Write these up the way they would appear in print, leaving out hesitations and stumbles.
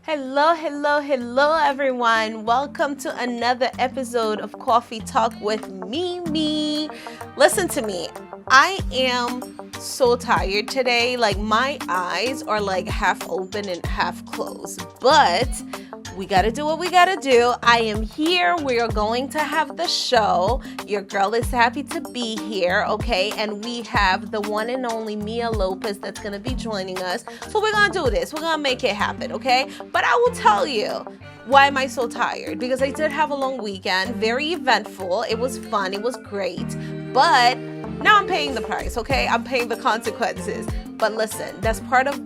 Hello, hello, hello, everyone. Welcome to another episode of Coffee Talk with Mimi. Listen to me. I am so tired today. Like, my eyes are like half open and half closed. But we got to do what we got to do. I am here. We are going to have the show. Your girl is happy to be here, okay? And we have the one and only Mia Lopez that's going to be joining us. So we're going to do this. We're going to make it happen, okay? But I will tell you, why am I so tired? Because I did have a long weekend, very eventful. It was fun. It was great. But now I'm paying the price, okay? I'm paying the consequences. But listen, that's part of,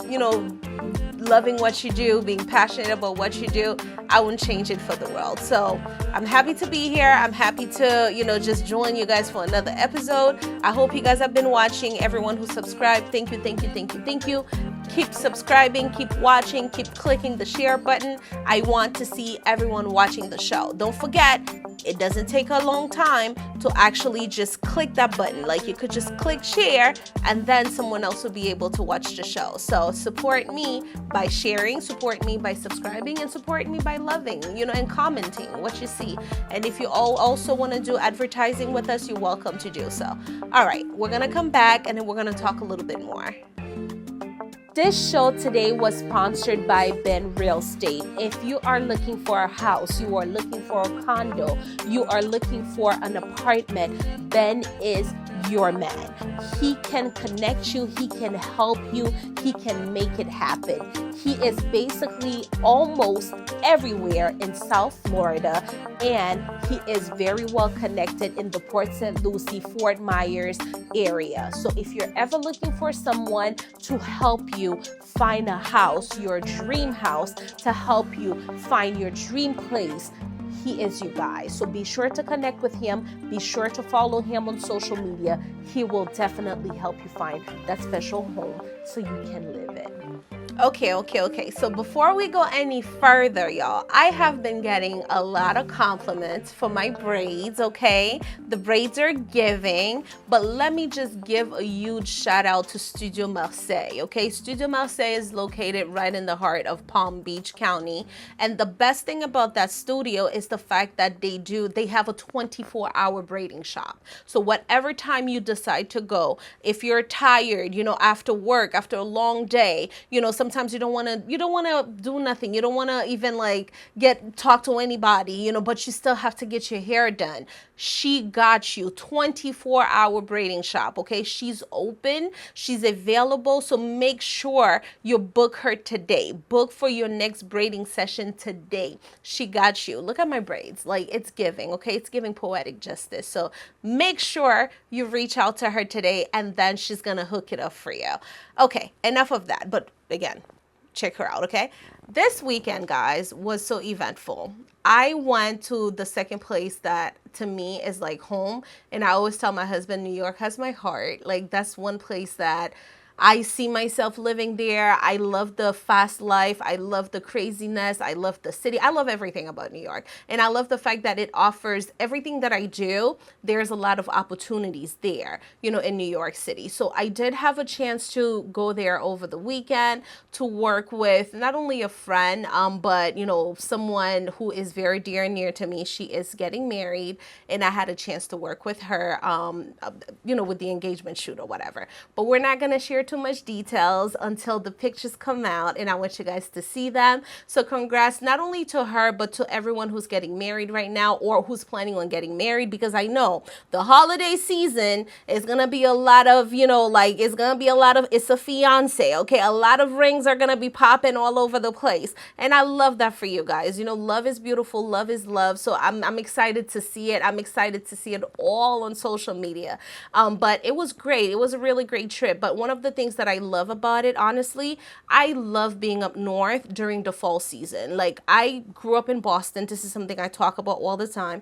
loving what you do, being passionate about what you do. I wouldn't change it for the world. So I'm happy to be here. I'm happy to, just join you guys for another episode. I hope you guys have been watching. Everyone who subscribed, thank you, thank you, thank you, thank you. Keep subscribing, keep watching, keep clicking the share button. I want to see everyone watching the show. Don't forget, it doesn't take a long time to actually just click that button. Like, you could just click share and then someone else will be able to watch the show. So support me by sharing, support me by subscribing, and support me by loving, and commenting what you see. And if you all also want to do advertising with us, you're welcome to do so. All right, we're going to come back and then we're going to talk a little bit more. This show today was sponsored by Ben Real Estate. If you are looking for a house, you are looking for a condo, you are looking for an apartment, Ben is your man. He can connect you, he can help you, he can make it happen. He is basically almost everywhere in South Florida, and he is very well connected in the Port St. Lucie, Fort Myers area. So if you're ever looking for someone to help you find a house, your dream house, to help you find your dream place, he is you guys. So be sure to connect with him. Be sure to follow him on social media. He will definitely help you find that special home so you can live in. Okay. So before we go any further, y'all, I have been getting a lot of compliments for my braids, okay? The braids are giving, but let me just give a huge shout out to Studio Marseille, okay? Studio Marseille is located right in the heart of Palm Beach County. And the best thing about that studio is the fact that they have a 24-hour braiding shop. So whatever time you decide to go, if you're tired, after work, after a long day, sometimes you don't want to do nothing. You don't want to even talk to anybody, but you still have to get your hair done. She got you. 24-hour braiding shop, okay? She's open. She's available. So make sure you book her today. Book for your next braiding session today. She got you. Look at my braids. It's giving, okay? It's giving poetic justice. So make sure you reach out to her today, and then she's going to hook it up for you. Okay, enough of that. But again, check her out, okay? This weekend, guys, was so eventful. I went to the second place that to me is like home. And I always tell my husband, New York has my heart. That's one place that I see myself living there. I love the fast life. I love the craziness. I love the city. I love everything about New York. And I love the fact that it offers everything that I do. There's a lot of opportunities there, in New York City. So I did have a chance to go there over the weekend to work with not only a friend, but, someone who is very dear and near to me. She is getting married, and I had a chance to work with her, with the engagement shoot or whatever. But we're not going to share too much details until the pictures come out, and I want you guys to see them. So congrats not only to her, but to everyone who's getting married right now or who's planning on getting married, because I know the holiday season is going to be a lot of, it's a fiance, okay? A lot of rings are going to be popping all over the place. And I love that for you guys. Love is beautiful. Love is love. So I'm excited to see it. I'm excited to see it all on social media. But it was great. It was a really great trip. But one of the things that I love about it, honestly, I love being up north during the fall season. I grew up in Boston. This is something I talk about all the time.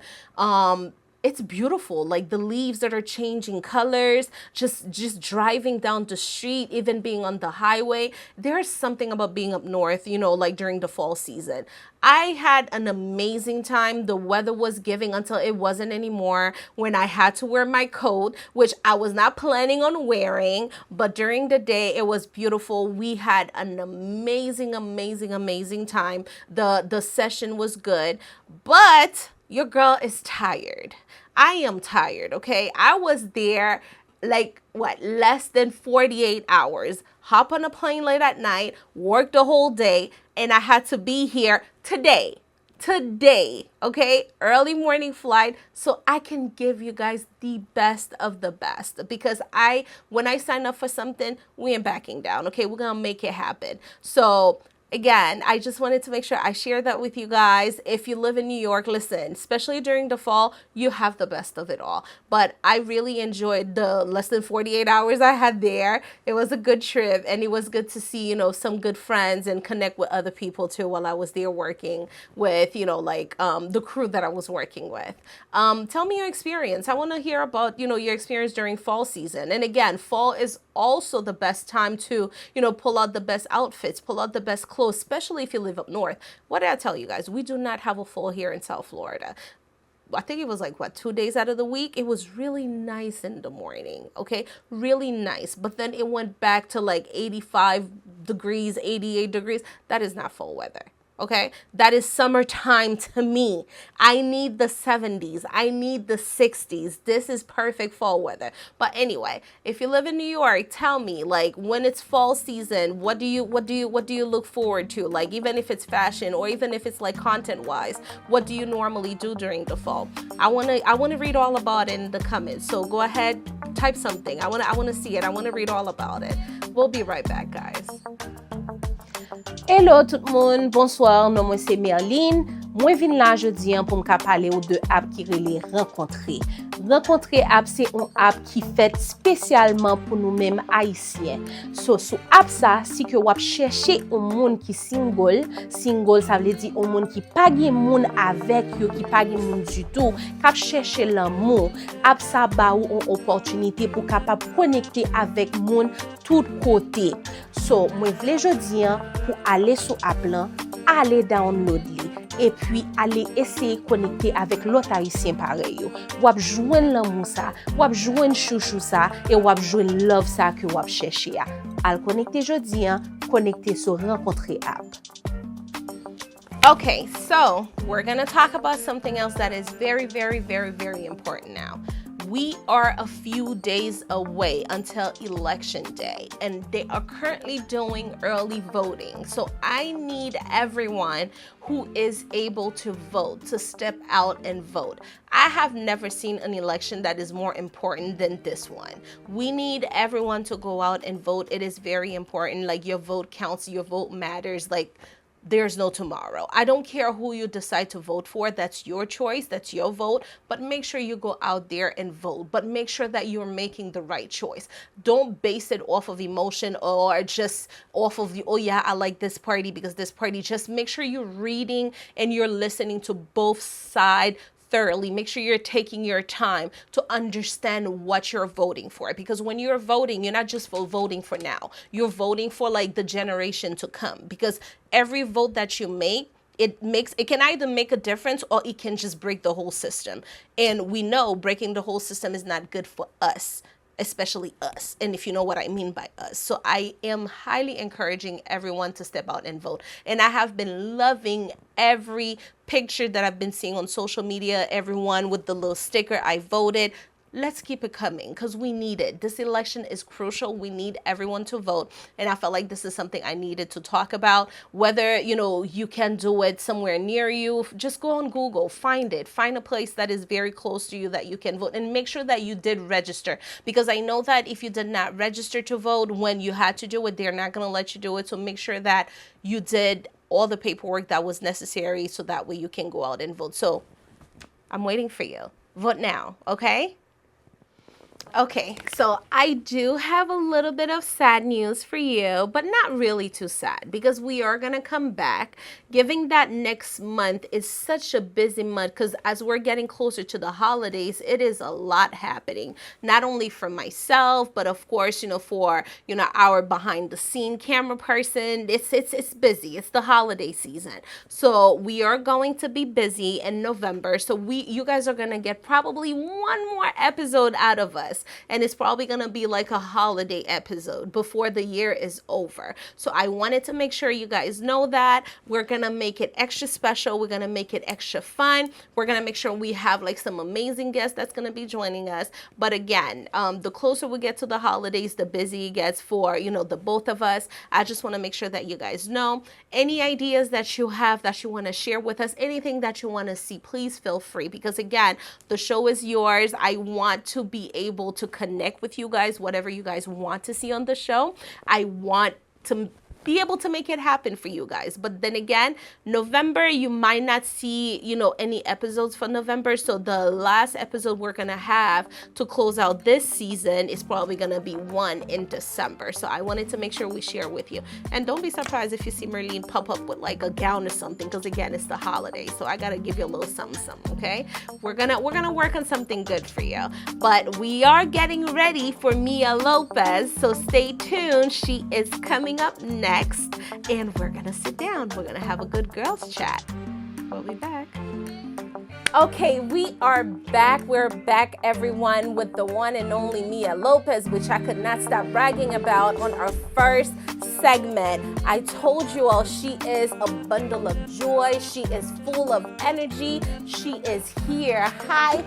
it's beautiful. Like the leaves that are changing colors, just driving down the street, even being on the highway. There's something about being up north, you know, like during the fall season. I had an amazing time. The weather was giving until it wasn't anymore, when I had to wear my coat, which I was not planning on wearing, but during the day it was beautiful. We had an amazing time. The session was good, but your girl is tired. I am tired, okay? I was there like what, less than 48 hours. Hop on a plane late at night, work the whole day, and I had to be here today, okay? Early morning flight, so I can give you guys the best of the best, because when I sign up for something, we ain't backing down, okay? We're gonna make it happen. So again, I just wanted to make sure I share that with you guys. If you live in New York, listen, especially during the fall, you have the best of it all. But I really enjoyed the less than 48 hours I had there. It was a good trip, and it was good to see, you know, some good friends and connect with other people too while I was there working with, you know, like the crew that I was working with. Tell me your experience. I want to hear about, you know, your experience during fall season. And again, fall is also the best time to, you know, pull out the best outfits, pull out the best clothes, especially if you live up north. What did I tell you guys? We do not have a fall here in South Florida. I think it was like, what, 2 days out of the week? It was really nice in the morning, okay? Really nice. But then it went back to like 85 degrees, 88 degrees. That is not fall weather. Okay, that is summertime to me. I need the 70s. I need the 60s. This is perfect fall weather. But anyway, if you live in New York, tell me, like, when it's fall season, what do you look forward to? Like, even if it's fashion, or even if it's like content wise, what do you normally do during the fall? I wanna read all about it in the comments. So go ahead, type something. I wanna see it. I wanna read all about it. We'll be right back, guys. Hello tout le monde, bonsoir, non moi c'est Merline. Moi vin là jeudi pour me parler de app qui relè rencontrer. Rencontrer app c'est un app qui fait spécialement pour nous-mêmes haïtiens. So sous app ça, si que wap chercher un monde qui single ça veut dire un monde qui pas gen monde avec yo, qui pas gen monde du tout, k'ap chercher l'amour. App ça ba ou une opportunité pour capable connecter avec monde tout côté. So moi vle jodi pour aller sur app là, aller download li. Et puis aller essayer de connecter avec l'autre haïtien pareil. Wap joindre l'amour ça, wap joindre chouchou ça, et wap joindre love ça que wap chercher. Al connecter jodi, connecter sur rencontrer app. Okay, so we're going to talk about something else that is very important now. We are a few days away until election day, and they are currently doing early voting. So I need everyone who is able to vote to step out and vote. I have never seen an election that is more important than this one. We need everyone to go out and vote. It is very important. Like, your vote counts, your vote matters. Like, there's no tomorrow. I don't care who you decide to vote for. That's your choice. That's your vote. But make sure you go out there and vote. But make sure that you're making the right choice. Don't base it off of emotion or just off of the, oh yeah, I like this party because this party. Just make sure you're reading and you're listening to both sides thoroughly. Make sure you're taking your time to understand what you're voting for, because when you're voting, you're not just voting for now. You're voting for like the generation to come, because every vote that you make, it can either make a difference or it can just break the whole system. And we know breaking the whole system is not good for us, especially us, and if you know what I mean by us. So I am highly encouraging everyone to step out and vote. And I have been loving every picture that I've been seeing on social media, everyone with the little sticker, I voted. Let's keep it coming, because we need it. This election is crucial. We need everyone to vote. And I felt like this is something I needed to talk about. Whether, you know, you can do it somewhere near you, just go on Google, find it. Find a place that is very close to you that you can vote. And make sure that you did register. Because I know that if you did not register to vote when you had to do it, they're not going to let you do it. So make sure that you did all the paperwork that was necessary, so that way you can go out and vote. So I'm waiting for you. Vote now, okay? Okay, so I do have a little bit of sad news for you, but not really too sad because we are going to come back. Giving that next month is such a busy month because as we're getting closer to the holidays, it is a lot happening. Not only for myself, but of course, for, our behind the scene camera person. It's busy. It's the holiday season. So we are going to be busy in November. So you guys are going to get probably one more episode out of us. And it's probably going to be like a holiday episode before the year is over. So I wanted to make sure you guys know that. We're going to make it extra special. We're going to make it extra fun. We're going to make sure we have like some amazing guests that's going to be joining us. But again, the closer we get to the holidays, the busier it gets for, the both of us. I just want to make sure that you guys know any ideas that you have that you want to share with us, anything that you want to see, please feel free because again, the show is yours. I want to be able to connect with you guys, whatever you guys want to see on the show. I want to be able to make it happen for you guys. But then again, November, you might not see, any episodes for November. So the last episode we're going to have to close out this season is probably going to be one in December. So I wanted to make sure we share with you. And don't be surprised if you see Merlene pop up with like a gown or something, because again, it's the holidays. So I got to give you a little something, okay? We're going to work on something good for you. But we are getting ready for Mia Lopez. So stay tuned. She is coming up next. And we're gonna sit down. We're gonna have a good girls chat. We'll be back. Okay, we are back. We're back, everyone, with the one and only Mia Lopez, which I could not stop bragging about on our first segment. I told you all she is a bundle of joy. She is full of energy. She is here. Hi,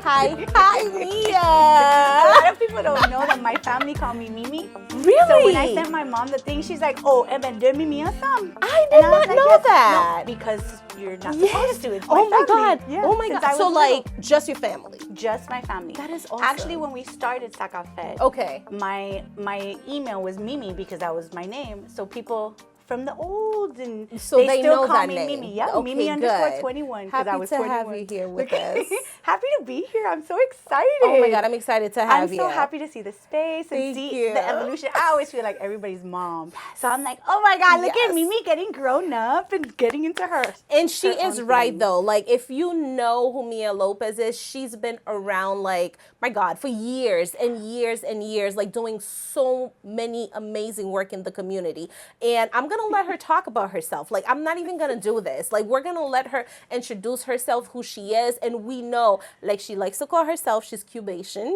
Mia. A lot of people don't know that my family call me Mimi. Really? So when I sent my mom the thing, she's like, "Oh, Eben, de Mimi Sam." I did not know that. No, because you're not supposed to. It's Oh my family. God. Yeah, Oh my since God. I So was like little. just your family. Just my family. That is awesome. Actually, when we started Sakapfet, Okay. my email was Mimi because that was my name. So people from the old and So they still know call that me name. Mimi. Yeah, Okay, Mimi _ good. 21 because I Happy was to 21. have you here with us. Happy to be here. I'm so excited. Oh my God, I'm excited to have I'm you. so happy to see the space and Thank see you. the evolution. I always feel like everybody's mom. So I'm like, oh my God, look Yes. at Mimi getting grown up and getting into her. And she her is own right thing. though. Like if you know who Mia Lopez is, she's been around like, my God, for years and years and years, like doing so many amazing work in the community. And I'm going to let her talk about herself. Like I'm not even going to do this. Like we're going to let her introduce herself, who she is. And we know, like she likes to call herself, she's Cubasian,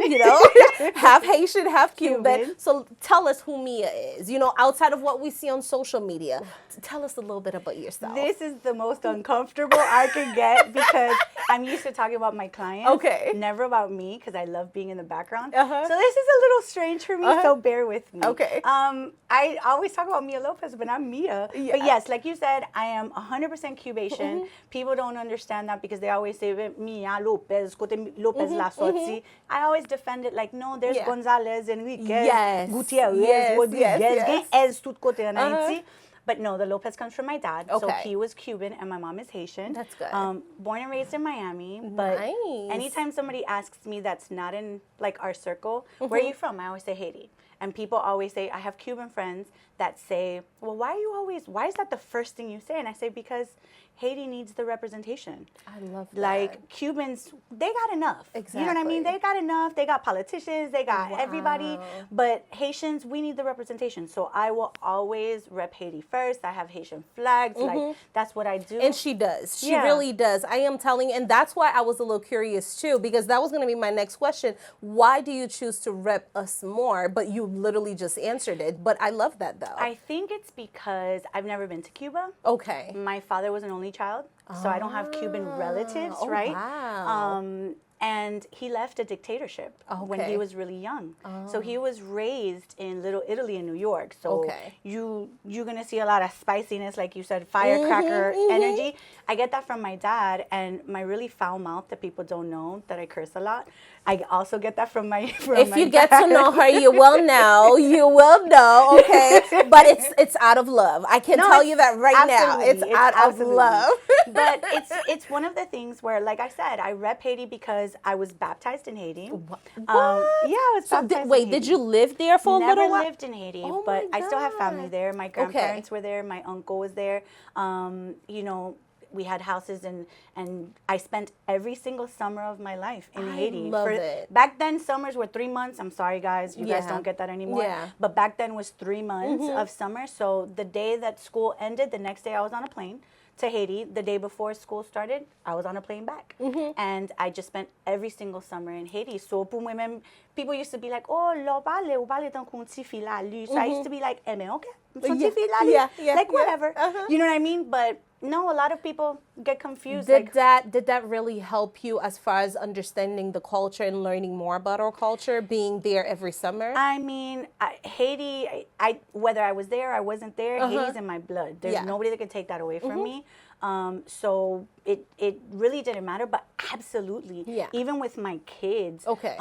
half Haitian, half Cuban. Cuban. So tell us who Mia is, outside of what we see on social media. Tell us a little bit about yourself. This is the most uncomfortable I could get because I'm used to talking about my clients. Okay. Never about me because I love being in the background. Uh-huh. So this is a little strange for me, so bear with me. Okay. I always talk about Mia Lopez, but I'm Mia. Yeah. But yes, like you said, I am 100% Cubasian. People don't understand that because they always say Mia Lopez, Cote Lopez la sorti. I always defend it like, no, there's Yeah. Gonzalez, Enriquez, Yes. Gutierrez, Yes, Rodriguez, yes. Ez tout côté en Haïti. But no, the Lopez comes from my dad. So Okay. he was Cuban and my mom is Haitian. That's good. Born and raised in Miami. But Nice. anytime somebody asks me that's not in like our circle, where are you from? I always say Haiti. And people always say, I have Cuban friends that say, well, why is that the first thing you say? And I say, because Haiti needs the representation. I love that. Like Cubans, they got enough. You know what I mean? Exactly. They got enough. They got politicians. They got everybody. Wow. But Haitians, we need the representation. So I will always rep Haiti first. I have Haitian flags. Like that's what I do. And she does. She Yeah. really does. I am telling you. And that's why I was a little curious too, because that was going to be my next question. Why do you choose to rep us more? But you literally just answered it. But I love that though. I think it's because I've never been to Cuba. Okay. My father was an only child, so I don't have Cuban relatives, right? Wow. And he left a dictatorship when Okay. he was really young. So he was raised in Little Italy in New York. So Okay. you're gonna see a lot of spiciness, like you said, firecracker energy. I get that from my dad, and my really foul mouth that people don't know that I curse a lot. I also get that from my If you get to know her, you will know. You will know, okay? But it's out of love. I can tell you that right now. It's absolutely. out of Absolutely. love. But it's one of the things where, like I said, I rep Haiti because I was baptized in Haiti. What? Yeah, I was baptized in Haiti. Did you live there for a little while? Never lived in Haiti, Oh but my I still have family God. there. My grandparents were there. My uncle was there. You know, we had houses, and I spent every single summer of my life in Haiti. Love it. Back then, summers were 3 months. I'm sorry, guys. You guys Yeah. don't get that anymore. Yeah. But back then was 3 months of summer. So the day that school ended, the next day I was on a plane to Haiti. The day before school started, I was on a plane back. And I just spent every single summer in Haiti. So pour moi-même, people used to be like, oh, lo parle, ou parle tant qu'on ti fi la lu. So I used to be like, eh, mais okay. Like whatever. You know what I mean? But no, a lot of people get confused. Did that really help you as far as understanding the culture and learning more about our culture, being there every summer? I mean, Haiti, whether I was there or I wasn't there, Haiti's in my blood. There's nobody that can take that away from me. So it really didn't matter, but absolutely. Yeah. Even with my kids. Okay.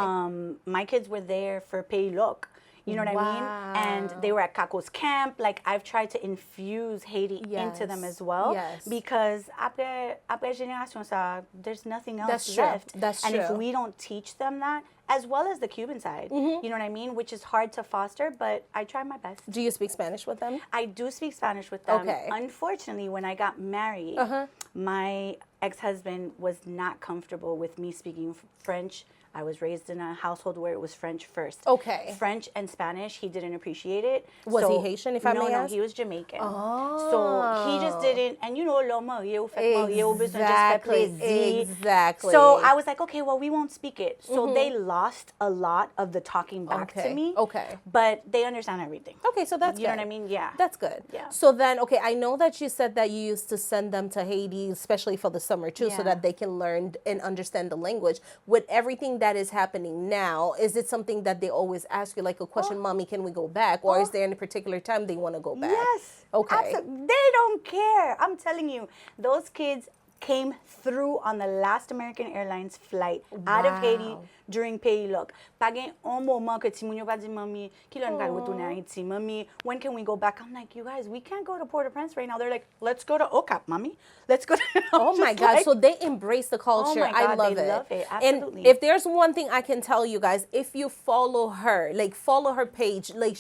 My kids were there for Pays Loc. You know what I mean? And they were at Caco's camp. Like, I've tried to infuse Haiti into them as well. Yes. Because après génération ça, there's nothing else left. That's true. And if we don't teach them that, as well as the Cuban side, you know what I mean? Which is hard to foster, but I try my best. Do you speak Spanish with them? I do speak Spanish with them. Okay. Unfortunately, when I got married, my ex-husband was not comfortable with me speaking French. I was raised in a household where it was French first. Okay. French and Spanish, he didn't appreciate it. Was he Haitian, if I may ask? No, he was Jamaican. Oh. So he just didn't, and you know, Exactly. So I was like, okay, well, we won't speak it. So they lost a lot of the talking back to me. Okay. But they understand everything. Okay, so that's good. You know what I mean? Yeah. That's good. Yeah. So then, okay, I know that you said that you used to send them to Haiti, especially for the summer too, so that they can learn and understand the language. With everything that is happening now, is it something that they always ask you, like a question, Mommy, can we go back? Or is there any particular time they want to go back? Yes. Okay. They don't care. I'm telling you, those kids came through on the last American Airlines flight out of Haiti during Pays Loc. Pagin un moment que ti moun yo pa di mami, ki lon ka retourne Haiti, mami, when can we go back? I'm like, you guys, we can't go to Port-au-Prince right now. They're like, let's go to OCAP, mommy. Let's go to Oh my God. So they embrace the culture. Oh my God, I love they it. love it. Absolutely. And if there's one thing I can tell you guys, if you follow her, like follow her page, like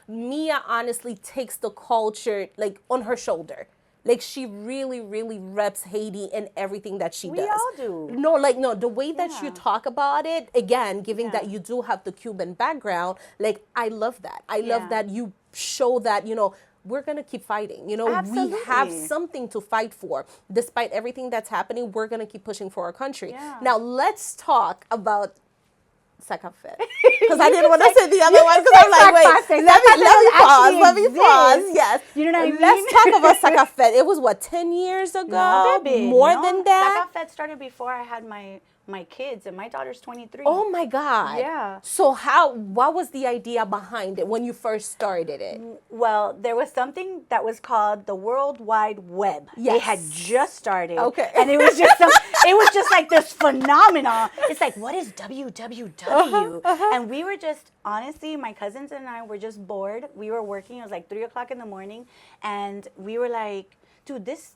Mia honestly takes the culture like on her shoulder. Like, she really, really reps Haiti in everything that she does. We all do. No, the way that you talk about it, again, given that you do have the Cuban background, like, I love that. I love that you show that, you know, we're going to keep fighting. You know, Absolutely. we have something to fight for. Despite everything that's happening, we're going to keep pushing for our country. Yeah. Now, let's talk about Sakapfet. Because I didn't want to say the other one because I'm like, wait, let me pause. Yes. You know what I mean? Let's talk about Sakapfet. It was, what, 10 years ago? No, baby. More than that? Sakapfet started before I had my kids, and my daughter's 23. Oh, my God. Yeah. So what was the idea behind it when you first started it? Well, there was something that was called the World Wide Web. Yes. It had just started. Okay. And it was just like this phenomenon. It's like, what is www? And we were just, honestly, my cousins and I were just bored. We were working. It was like 3 o'clock in the morning. And we were like, dude, this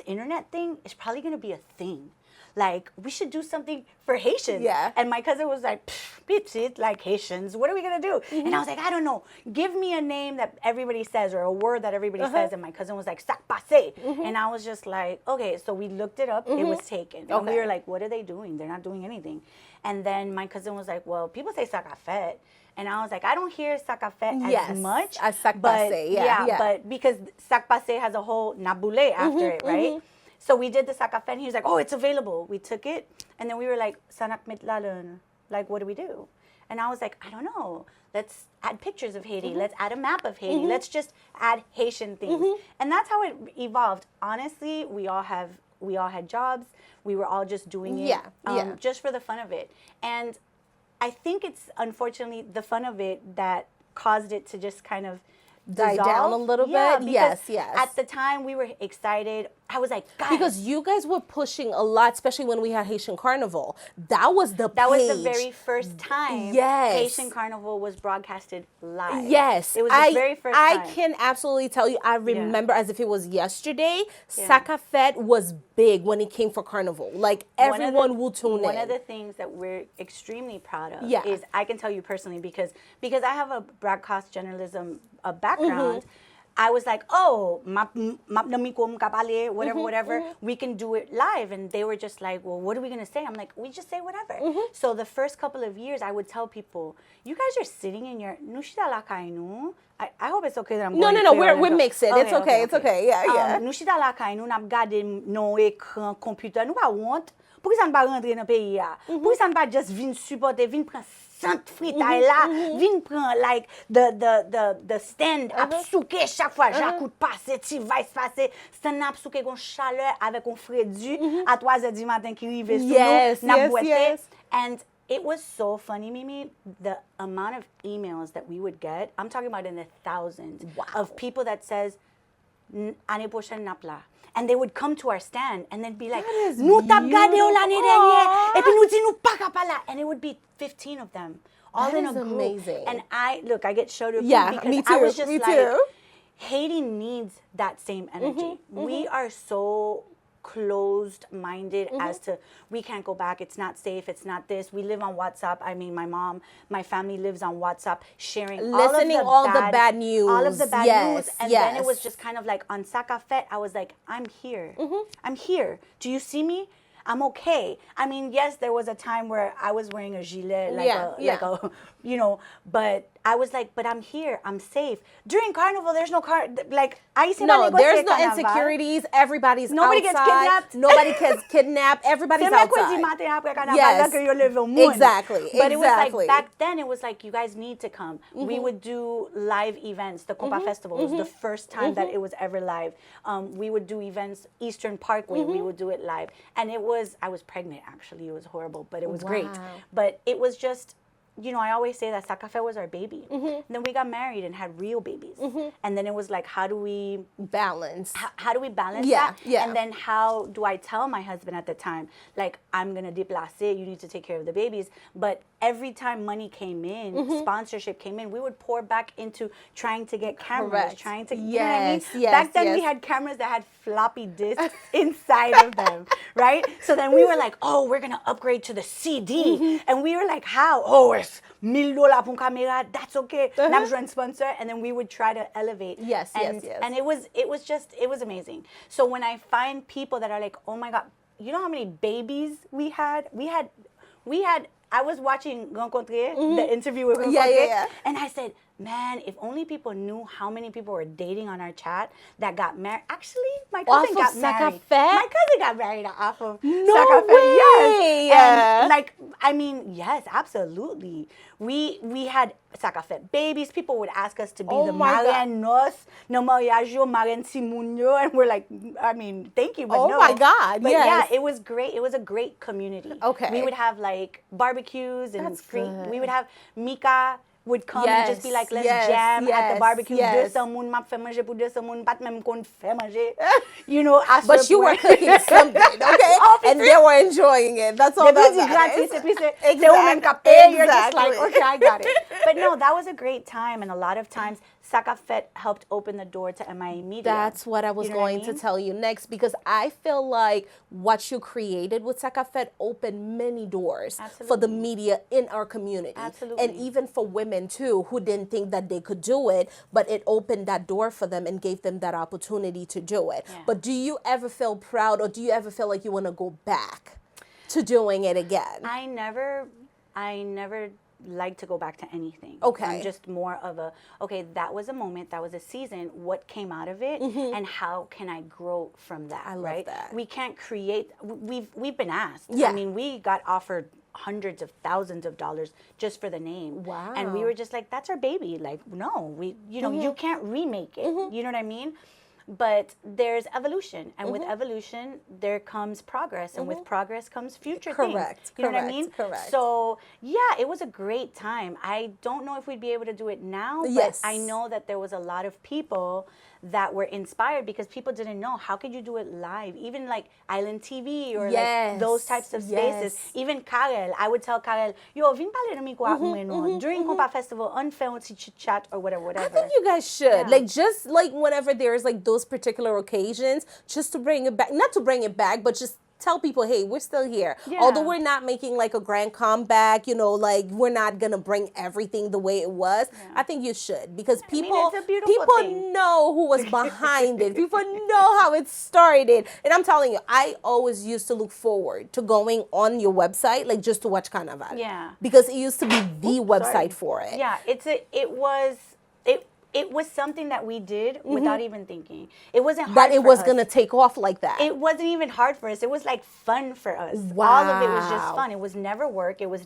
internet thing is probably going to be a thing. Like, we should do something for Haitians. Yeah. And my cousin was like, bitch, like Haitians, what are we going to do? And I was like, I don't know. Give me a name that everybody says or a word that everybody says. And my cousin was like, Sakapfet. And I was just like, okay. So we looked it up. It was taken. And we were like, what are they doing? They're not doing anything. And then my cousin was like, well, people say Sakapfet. And I was like, I don't hear Sakapfet as much. As Sakapfet, but because Sakapfet has a whole Naboulé after it, right? So we did the Sakapfet, and he was like, oh, it's available. We took it, and then we were like, Sanak mitlalan. Like, what do we do? And I was like, I don't know. Let's add pictures of Haiti. Let's add a map of Haiti. Let's just add Haitian things. And that's how it evolved. Honestly, we all had jobs. We were all just doing it just for the fun of it. And I think it's, unfortunately, the fun of it that caused it to just kind of die down a little bit. Yes. At the time, we were excited. I was like, guys. Because you guys were pushing a lot, especially when we had Haitian Carnival. That was the That page. was the very first time Haitian Carnival was broadcasted live. Yes. It was the very first time. I can absolutely tell you, I remember as if it was yesterday, Sakapfet was big when it came for Carnival. Like, everyone will tune in. One of the things that we're extremely proud of is, I can tell you personally, because I have a broadcast journalism background, I was like, oh, whatever, we can do it live. And they were just like, well, what are we going to say? I'm like, we just say whatever. So the first couple of years, I would tell people, you guys are sitting in your... I hope it's okay that I'm going No, we mix it. It's okay. It's okay. Yeah. Nou chita la kay nou, nap gade nou ekran computer, nou pa want. Pou ki sa n'pa rentre nan peyi ya? Pou ki sa n'pa just vin supporte, vin pran sant fritay la, vin pran like the stand ap souke chaque fois Jacout passe, ti vice passe, stand ap souke kon chaleur avec kon fredu à 3h du matin qui rive sou nou, nap boite. And it was so funny, Mimi, the amount of emails that we would get. I'm talking about in the thousands of people that says, année prochaine nap la. And they would come to our stand and then be like, nous tap gade ou l'année dernière, et puis nous di nou pa kapala. And it would be 15 of them, all in a group. Amazing. And I get showed up because me too. I was just me like, too. Haiti needs that same energy. We are so closed-minded as to we can't go back, it's not safe, it's not this. We live on WhatsApp. I mean, my family lives on WhatsApp, sharing listening all the bad news. All of the bad news. And then it was just kind of like on Sakapfet, I was like, I'm here. I'm here. Do you see me? I'm okay. I mean, yes, there was a time where I was wearing a gilet, like a, but I was like, but I'm here. I'm safe. During Carnival, there's no there's no insecurities. Everybody's Nobody outside. Gets kidnapped. Nobody gets kidnapped. Everybody's outside. Exactly. But it was like, back then, it was like, you guys need to come. We would do live events. The Copa Festival was the first time that it was ever live. We would do events, Eastern Parkway, we would do it live. And I was pregnant, actually. It was horrible, but it was great. But it was just... I always say that Sakapfet was our baby. Then we got married and had real babies. And then it was like, how do we balance? How do we balance that? And then how do I tell my husband at the time, like, I'm going to déplacer, you need to take care of the babies. But every time money came in, sponsorship came in, we would pour back into trying to get cameras, trying to, you know what I mean? Back then we had cameras that had floppy disks inside of them, right? So then we were like, oh, we're going to upgrade to the CD. And we were like, how? Oh, it's $1,000 pour camera, that's okay. Nap join sponsor, and then we would try to elevate. And it was amazing. So when I find people that are like, oh my God, you know how many babies we had? I was watching Rencontre, the interview with Rencontre, and I said, man, if only people knew how many people were dating on our chat that got married. Actually, my cousin got married. My cousin got married off of Sakapfet. Way. Yes. And yes, absolutely. We had Sakapfet babies. People would ask us to be the marraine nos, no mariage, marraine Simunyo, and we're like, thank you, but no. Oh my God, but yeah, it was great. It was a great community. Okay. We would have like barbecues and free. We would have Mika would come and just be like, let's jam at the barbecue. 200 moun m'a fait manger pour 200 moun, pas même qu'on fait manger. But you were cooking something, okay? And they were enjoying it. That's all that matters. Exactly. You're just like, okay, I got it. But no, that was a great time. And a lot of times, Sakapfet helped open the door to MIA Media. That's what I was going to tell you next, because I feel like what you created with Sakapfet opened many doors for the media in our community. Absolutely. And even for women too, who didn't think that they could do it, but it opened that door for them and gave them that opportunity to do it. Yeah. But do you ever feel proud, or do you ever feel like you want to go back to doing it again? I never like to go back to anything. Okay. I'm just more of that was a moment, that was a season, what came out of it, and how can I grow from that, I love that. We can't create, we've been asked. Yeah. We got offered hundreds of thousands of dollars just for the name. Wow. And we were just like, that's our baby. Like, no, you can't remake it. You know what I mean? But there's evolution, and with evolution, there comes progress, and with progress comes future things. You know what I mean? Correct. So, yeah, it was a great time. I don't know if we'd be able to do it now, but I know that there was a lot of people that were inspired because people didn't know how could you do it live, even like Island TV or Yes, like those types of spaces. yes. Even Karel, I would tell Karel, yo, vin parler de mi kwa mwen during Compa Festival, on fait un petit chit chat or whatever. I think you guys should. Yeah. Like, just like whenever there's like those particular occasions, just to bring it back, not to bring it back, but just tell people, hey, we're still here. Yeah. Although we're not making like a grand comeback, you know, like we're not going to bring everything the way it was. I think you should, because people, it's a beautiful thing. know who was behind it. People know how it started. And I'm telling you, I always used to look forward to going on your website, like just to watch Carnaval. Yeah. Because it used to be the website for it. Yeah, it was something that we did without even thinking. It wasn't hard That it for was us. going to take off like that. It wasn't even hard for us. It was like fun for us. Wow. All of it was just fun. It was never work. It was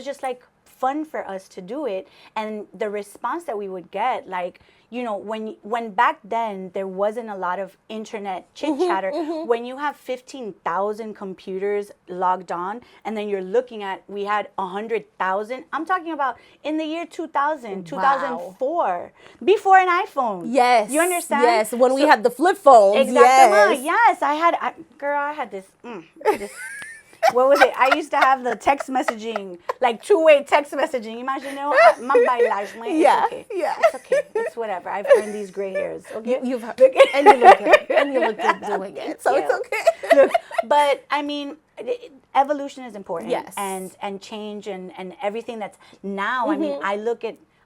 just like fun for us to do it. And the response that we would get, like, you know, when back then there wasn't a lot of internet chit chatter, when you have 15,000 computers logged on, and then you're looking at, we had 100,000. I'm talking about in the year 2000, 2004, before an iPhone. Yes. You understand? Yes, when we had the flip phones. Exactly. Yes. Yes, I had this, this what was it? I used to have the text messaging, like two-way text messaging. Imagine, my bailage. Yeah, Okay. yeah. It's okay. It's whatever. I've earned these gray hairs. Okay. And you look good. And you look good doing it. So it's okay. Look, but I mean, evolution is important. Yes. And change and everything that's now. I mean,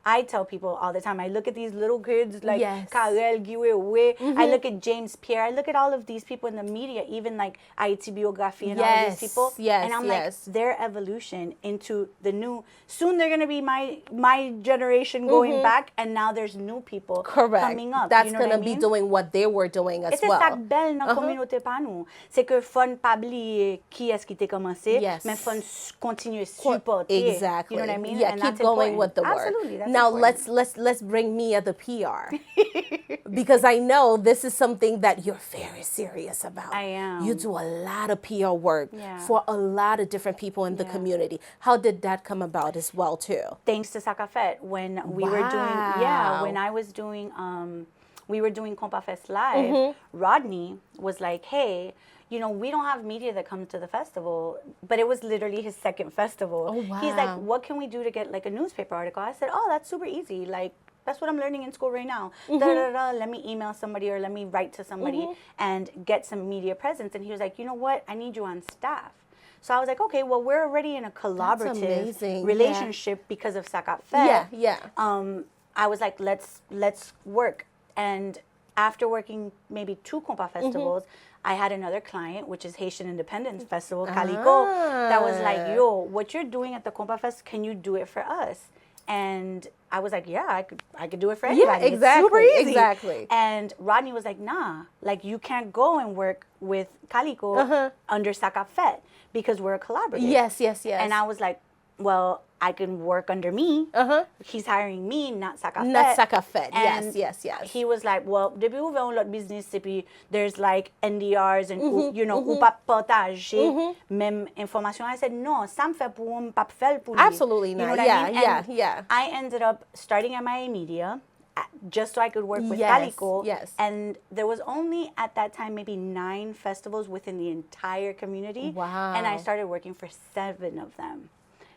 I tell people all the time, I look at these little kids like Karel, Guiwe, I look at James Pierre, I look at all of these people in the media, even like Haiti Biography and all of these people. Yes, and I'm like, their evolution into the new, soon they're going to be my generation going back, and now there's new people coming up. That's you know going to what I be mean? doing what they were doing as Et c'est well. ça belle dans la communauté pa nous. C'est que fun pas oublier qui est-ce qui t'a commencé, mais fun continuer supporter. Exactly. You know what I mean? Yeah, and keep that's going important. with the work. Absolutely. That's now important. let's bring Mia the PR. Because I know this is something that you're very serious about. I am. You do a lot of PR work for a lot of different people in the community. How did that come about as well too? Thanks to Sakapfet, when we were doing when I was doing we were doing Compa Fest Live, Rodney was like, hey, you know, we don't have media that comes to the festival, but it was literally his second festival. Oh, wow. He's like, what can we do to get like a newspaper article? I said, oh, that's super easy. Like, that's what I'm learning in school right now. Let me email somebody or let me write to somebody and get some media presence. And he was like, you know what? I need you on staff. So I was like, okay, well, we're already in a collaborative relationship because of Sakapfet. I was like, let's work. And after working maybe 2 Compa festivals, I had another client, which is Haitian Independence Festival, Calico, that was like, yo, what you're doing at the Compa Fest, can you do it for us? And I was like, yeah, I could do it for anybody. Yeah, exactly. It's super easy. Exactly. And Rodney was like, nah, like you can't go and work with Calico under Sakapfet because we're a collaborative. Yes. And I was like, well, I can work under me. He's hiring me, not Sakapfet. Not Sakapfet. And Yes. he was like, well, depuis ouvert un lot business, there's like NDRs and, you know, ou pas partager même information. I said, no, ça me fait pour un, pas faire pour lui. Absolutely not. You know what I mean? Yeah. I ended up starting at MIA Media just so I could work with Calico. Yes. And there was only at that time maybe 9 festivals within the entire community. Wow. And I started working for 7 of them.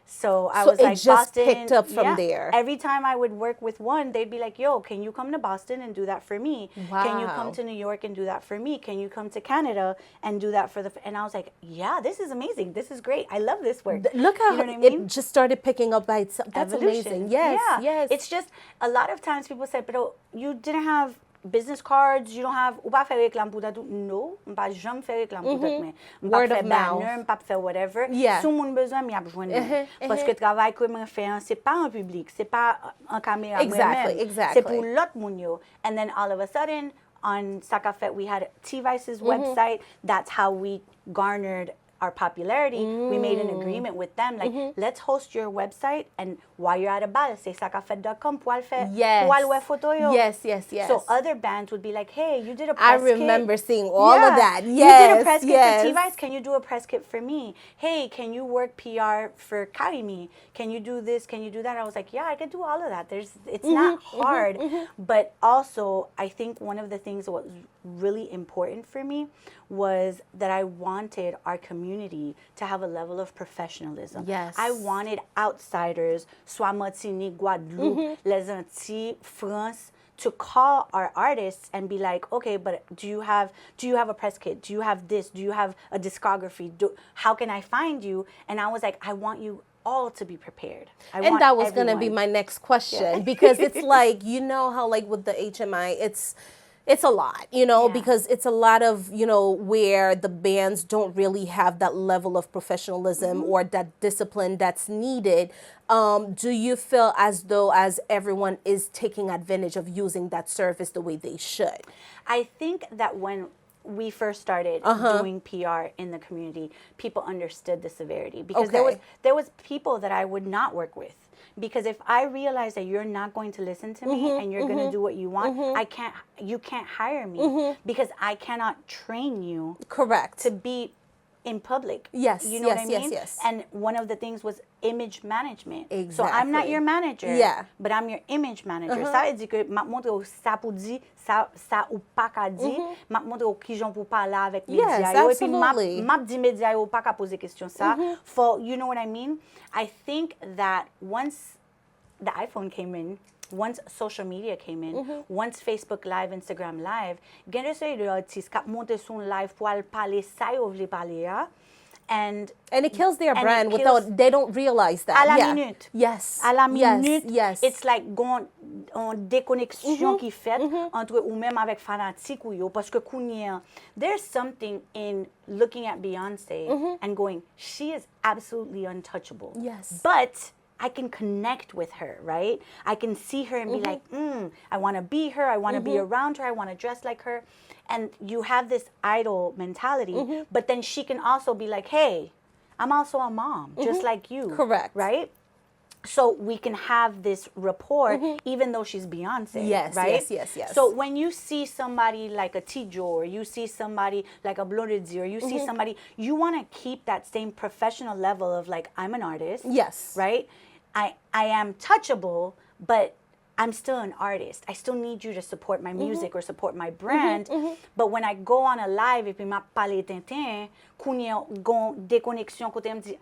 So I was like, just Boston, picked up from there. Every time I would work with one, they'd be like, yo, can you come to Boston and do that for me? Wow. Can you come to New York and do that for me? Can you come to Canada and do that for and I was like, yeah, this is amazing. This is great. I love this work. Look how you know what I mean? it just started picking up by itself. That's Evolution. amazing. Yes. It's just a lot of times people say, but you didn't have business cards, you don't have, ou pas faire réclame pour tout. No, on pas jamais faire réclame pour tout, mais Word of mouth. banner, pas faire whatever. Yeah. Si moun besoin, mi ap joindre. Parce que travail que moi fais, c'est pas en public, c'est pas en caméra. Exactly. C'est pour l'autre moun yo. And then all of a sudden, on Sakapfet, we had T-Vice's website. That's how we garnered our popularity, we made an agreement with them, like, let's host your website, and while you're at a bal, say sakapfet.com, pour al photo yo. Yes. So other bands would be like, hey, you did a press I kit. remember seeing all of that. You did a press yes. kit for T-Vice. Can you do a press kit for me? Hey, can you work PR for Karimi? Can you do this? Can you do that? I was like, yeah, I could do all of that. It's not hard. But also, I think one of the things that was really important for me was that I wanted our community to have a level of professionalism. Yes. I wanted outsiders, soit Martinique, Guadeloupe, Les Antilles, France, to call our artists and be like, okay, but do you have a press kit? Do you have this? Do you have a discography? How can I find you? And I was like, I want you all to be prepared. And that was going to be my next question, because it's like, you know how like with the HMI, it's a lot, you know, because it's a lot of, you know, where the bands don't really have that level of professionalism or that discipline that's needed. Do you feel as though as everyone is taking advantage of using that service the way they should? I think that when we first started doing PR in the community, people understood the severity, because there was people that I would not work with. Because if I realize that you're not going to listen to me and you're going to do what you want, you can't hire me because I cannot train you to be in public. Yes, you know what I mean? Yes. And one of the things was image management. Exactly. So I'm not your manager, but I'm your image manager. Ça veut dire que m'a montre ça pour dire ça ou pas qu'à dire, m'a montre qui j'en pour parler avec médias yo, et puis m'a dit médias yo pas qu'à poser question ça. For, you know what I mean? I think that once the iPhone came in, once social media came in, once Facebook Live, Instagram Live, gen de sey de artiste k'ap monte son live pou al pale sa yo vle pale ya. And it kills their brand without, they don't realize that. À la minute. Yes. À la minute. Yes. It's like gon déconnexion qui fait entre ou même avec fanatique ou yo, parce que kounye, there's something in looking at Beyonce and going, she is absolutely untouchable. Yes. But I can connect with her, right? I can see her and be like, I want to be her. I want to be around her. I want to dress like her. And you have this idol mentality, but then she can also be like, hey, I'm also a mom, just like you. Correct. Right? So we can have this rapport, even though she's Beyonce, yes, right? Yes. So when you see somebody like a Tijo, or you see somebody like a Blondie, or you see somebody, you want to keep that same professional level of like, I'm an artist. Yes. Right? I am touchable, but I'm still an artist. I still need you to support my music or support my brand. But when I go on a live, et puis m'a parlé tintin, kounye gon déconnexion kote me di,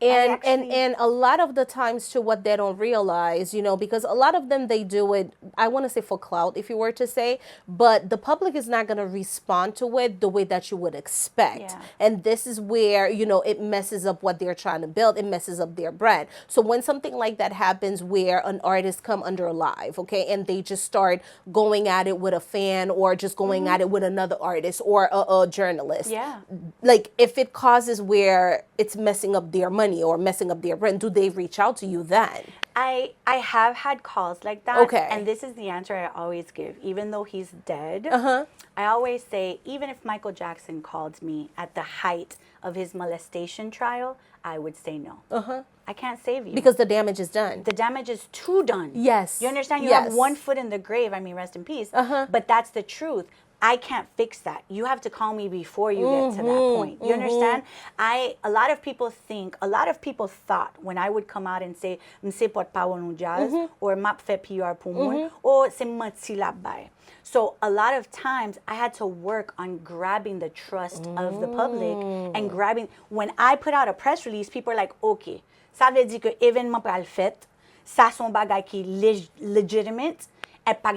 And a lot of the times too, what they don't realize, you know, because a lot of them, they do it, I want to say for clout, if you were to say, but the public is not going to respond to it the way that you would expect. Yeah. And this is where, you know, it messes up what they're trying to build. It messes up their brand. So when something like that happens where an artist come under live, okay, and they just start going at it with a fan or just going at it with another artist or a journalist. Yeah. Like if it causes where it's messing up their money or messing up their brand, do they reach out to you then? I have had calls like that. Okay. And this is the answer I always give. Even though he's dead, I always say, even if Michael Jackson called me at the height of his molestation trial, I would say no. I can't save you. Because the damage is done. The damage is too done. Yes. You understand? You have one foot in the grave. I mean, rest in peace. But that's the truth. I can't fix that. You have to call me before you get to that point. You understand? A lot of people thought when I would come out and say, m'se porte parole nou jazz, or m'ap fait PR pou moun, or se menti la bay. So a lot of times I had to work on grabbing the trust of the public and grabbing, when I put out a press release, people are like, okay, ça veut dire que événement pral fait, ça son bagay ki legitimate, Exactly.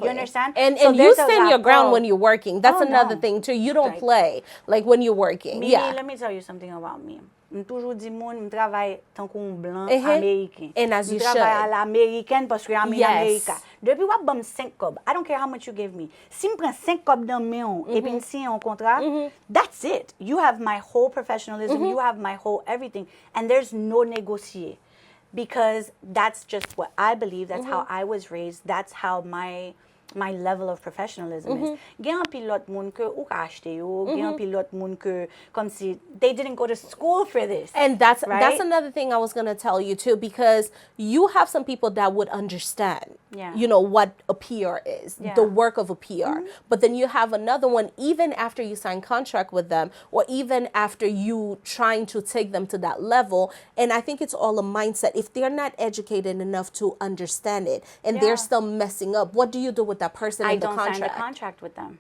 You understand? And so you stand your ground when you're working. That's another thing too. You don't play like when you're working. Mimi, let me tell you something about me. Je toujours dis moun, je travaille tant qu'on blanc américain. And as you should. Je travaille à l'américaine parce que I'm in America. Depuis wap bam 5 cob. I don't care how much you give me. Si me prend 5 cob dans main et puis si un contrat, that's it. You have my whole professionalism, you have my whole everything, and there's no négocier. Because that's just what I believe. That's how I was raised. That's how my my level of professionalism is. Gen an pilot moun ke ou ka achete yo, gen an pilot moun ke comme si they didn't go to school for this. And that's right? another thing I was going to tell you too, because you have some people that would understand, Yeah. you know, what a PR is, Yeah. the work of a PR. But then you have another one, even after you sign contract with them, or even after you trying to take them to that level. And I think it's all a mindset. If they're not educated enough to understand it and Yeah. they're still messing up, what do you do with that person I in the don't contract? sign the contract with them.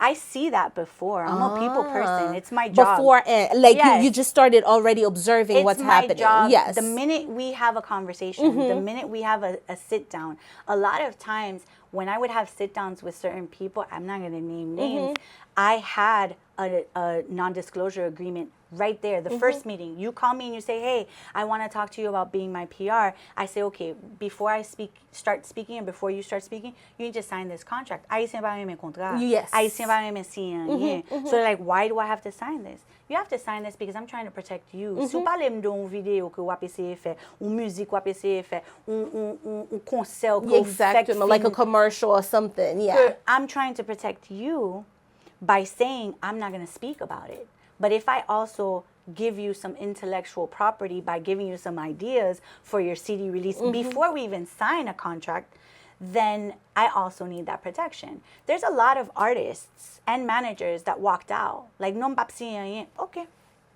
I see that before. I'm a people person. It's my job. Before, like Yes. you just started already observing It's what's my happening. job. Yes. The minute we have a conversation, the minute we have a sit down, a lot of times when I would have sit downs with certain people, I'm not going to name names, I had a non-disclosure agreement right there. The first meeting, you call me and you say, hey, I want to talk to you about being my PR. I say, okay, before I start speaking and before you start speaking, you need to sign this contract. Haitien pa reme kontra. Yes. Haitien pa reme sign rien. So they're like, why do I have to sign this? You have to sign this because I'm trying to protect you. Si ou pale mdo un video ke wap eseye fe, un musique wap eseye fe, un concert ke ou Exactly, fek like a film, commercial or something. Yeah. ke I'm trying to protect you by saying I'm not going to speak about it. But if I also give you some intellectual property by giving you some ideas for your CD release before we even sign a contract, then I also need that protection. There's a lot of artists and managers that walked out. Like, non pap si rien. Okay.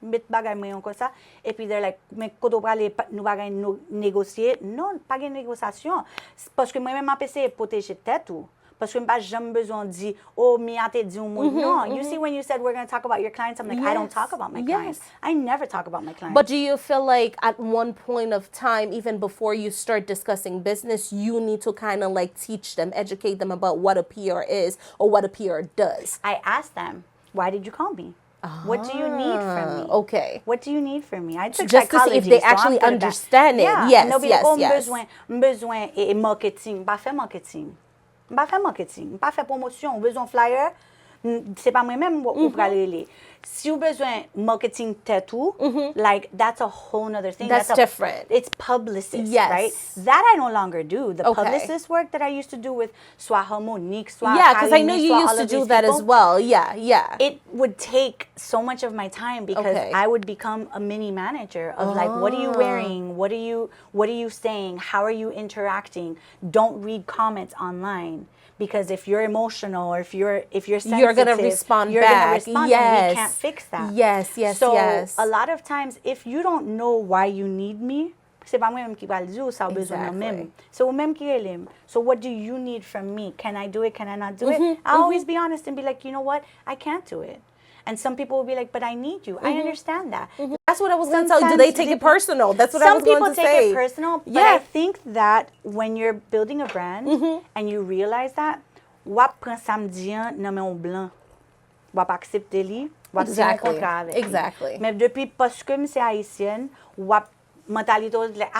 Bit bagay mo yon ko sa. Et puis they're like, mais koto prale nou bagay négocier. Non, pa gen négociation. Parce que moi-même m'a essayé protéger tête ou. Parce que m'pas jamais besoin di, oh, Mia te di un moun. No, you see when you said we're going to talk about your clients, I'm like, I don't talk about my clients. I never talk about my clients. But do you feel like at one point of time, even before you start discussing business, you need to kind of like teach them, educate them about what a PR is or what a PR does? I ask them, why did you call me? What do you need from me? Okay. What do you need from me? I took Just to see psychology, if they so I'm actually good at that. understand it. Yeah. Yes, And they'll be yes, like, oh, yes. besoin marketing. Pas faire marketing. Pas faire marketing. Pas faire promotion. Besoin flyer. C'est pas moi-même ou pralele. Si vous besoin marketing tattoo, like that's a whole nother thing. That's different. It's Publicist, Yes. right? That I no longer do. The Okay. Publicist work that I used to do with Soit Harmonique, Soit Yeah, because I know Karine, you Soit used all to of do these that as people. well. Yeah, yeah. It would take so much of my time because Okay. I would become a mini manager of like, what are you wearing? What are you saying? How are you interacting? Don't read comments online. Because if you're emotional or if you're sensitive, You're gonna respond you're back. gonna respond, Yes. and we can't fix that. Yes, yes, so yes. a lot of times, if you don't know why you need me, c'est pas moi-même qui va le dire, ça a besoin de même. So même qui relève. So what do you need from me? Can I do it? Can I not do it? I'll always be honest and be like, you know what? I can't do it. And some people will be like, but I need you. I understand that. That's what I was going to tell you. Do they take it personal? That's what I was going to say. Some people take it personal, but I think that when you're building a brand and you realize that, wap pran samedi an nan men on blanc, wap aksepte li, wap si yon kontra avek li. Exactly. Men depi paske mi se Haitienne, wap mentalite ou like,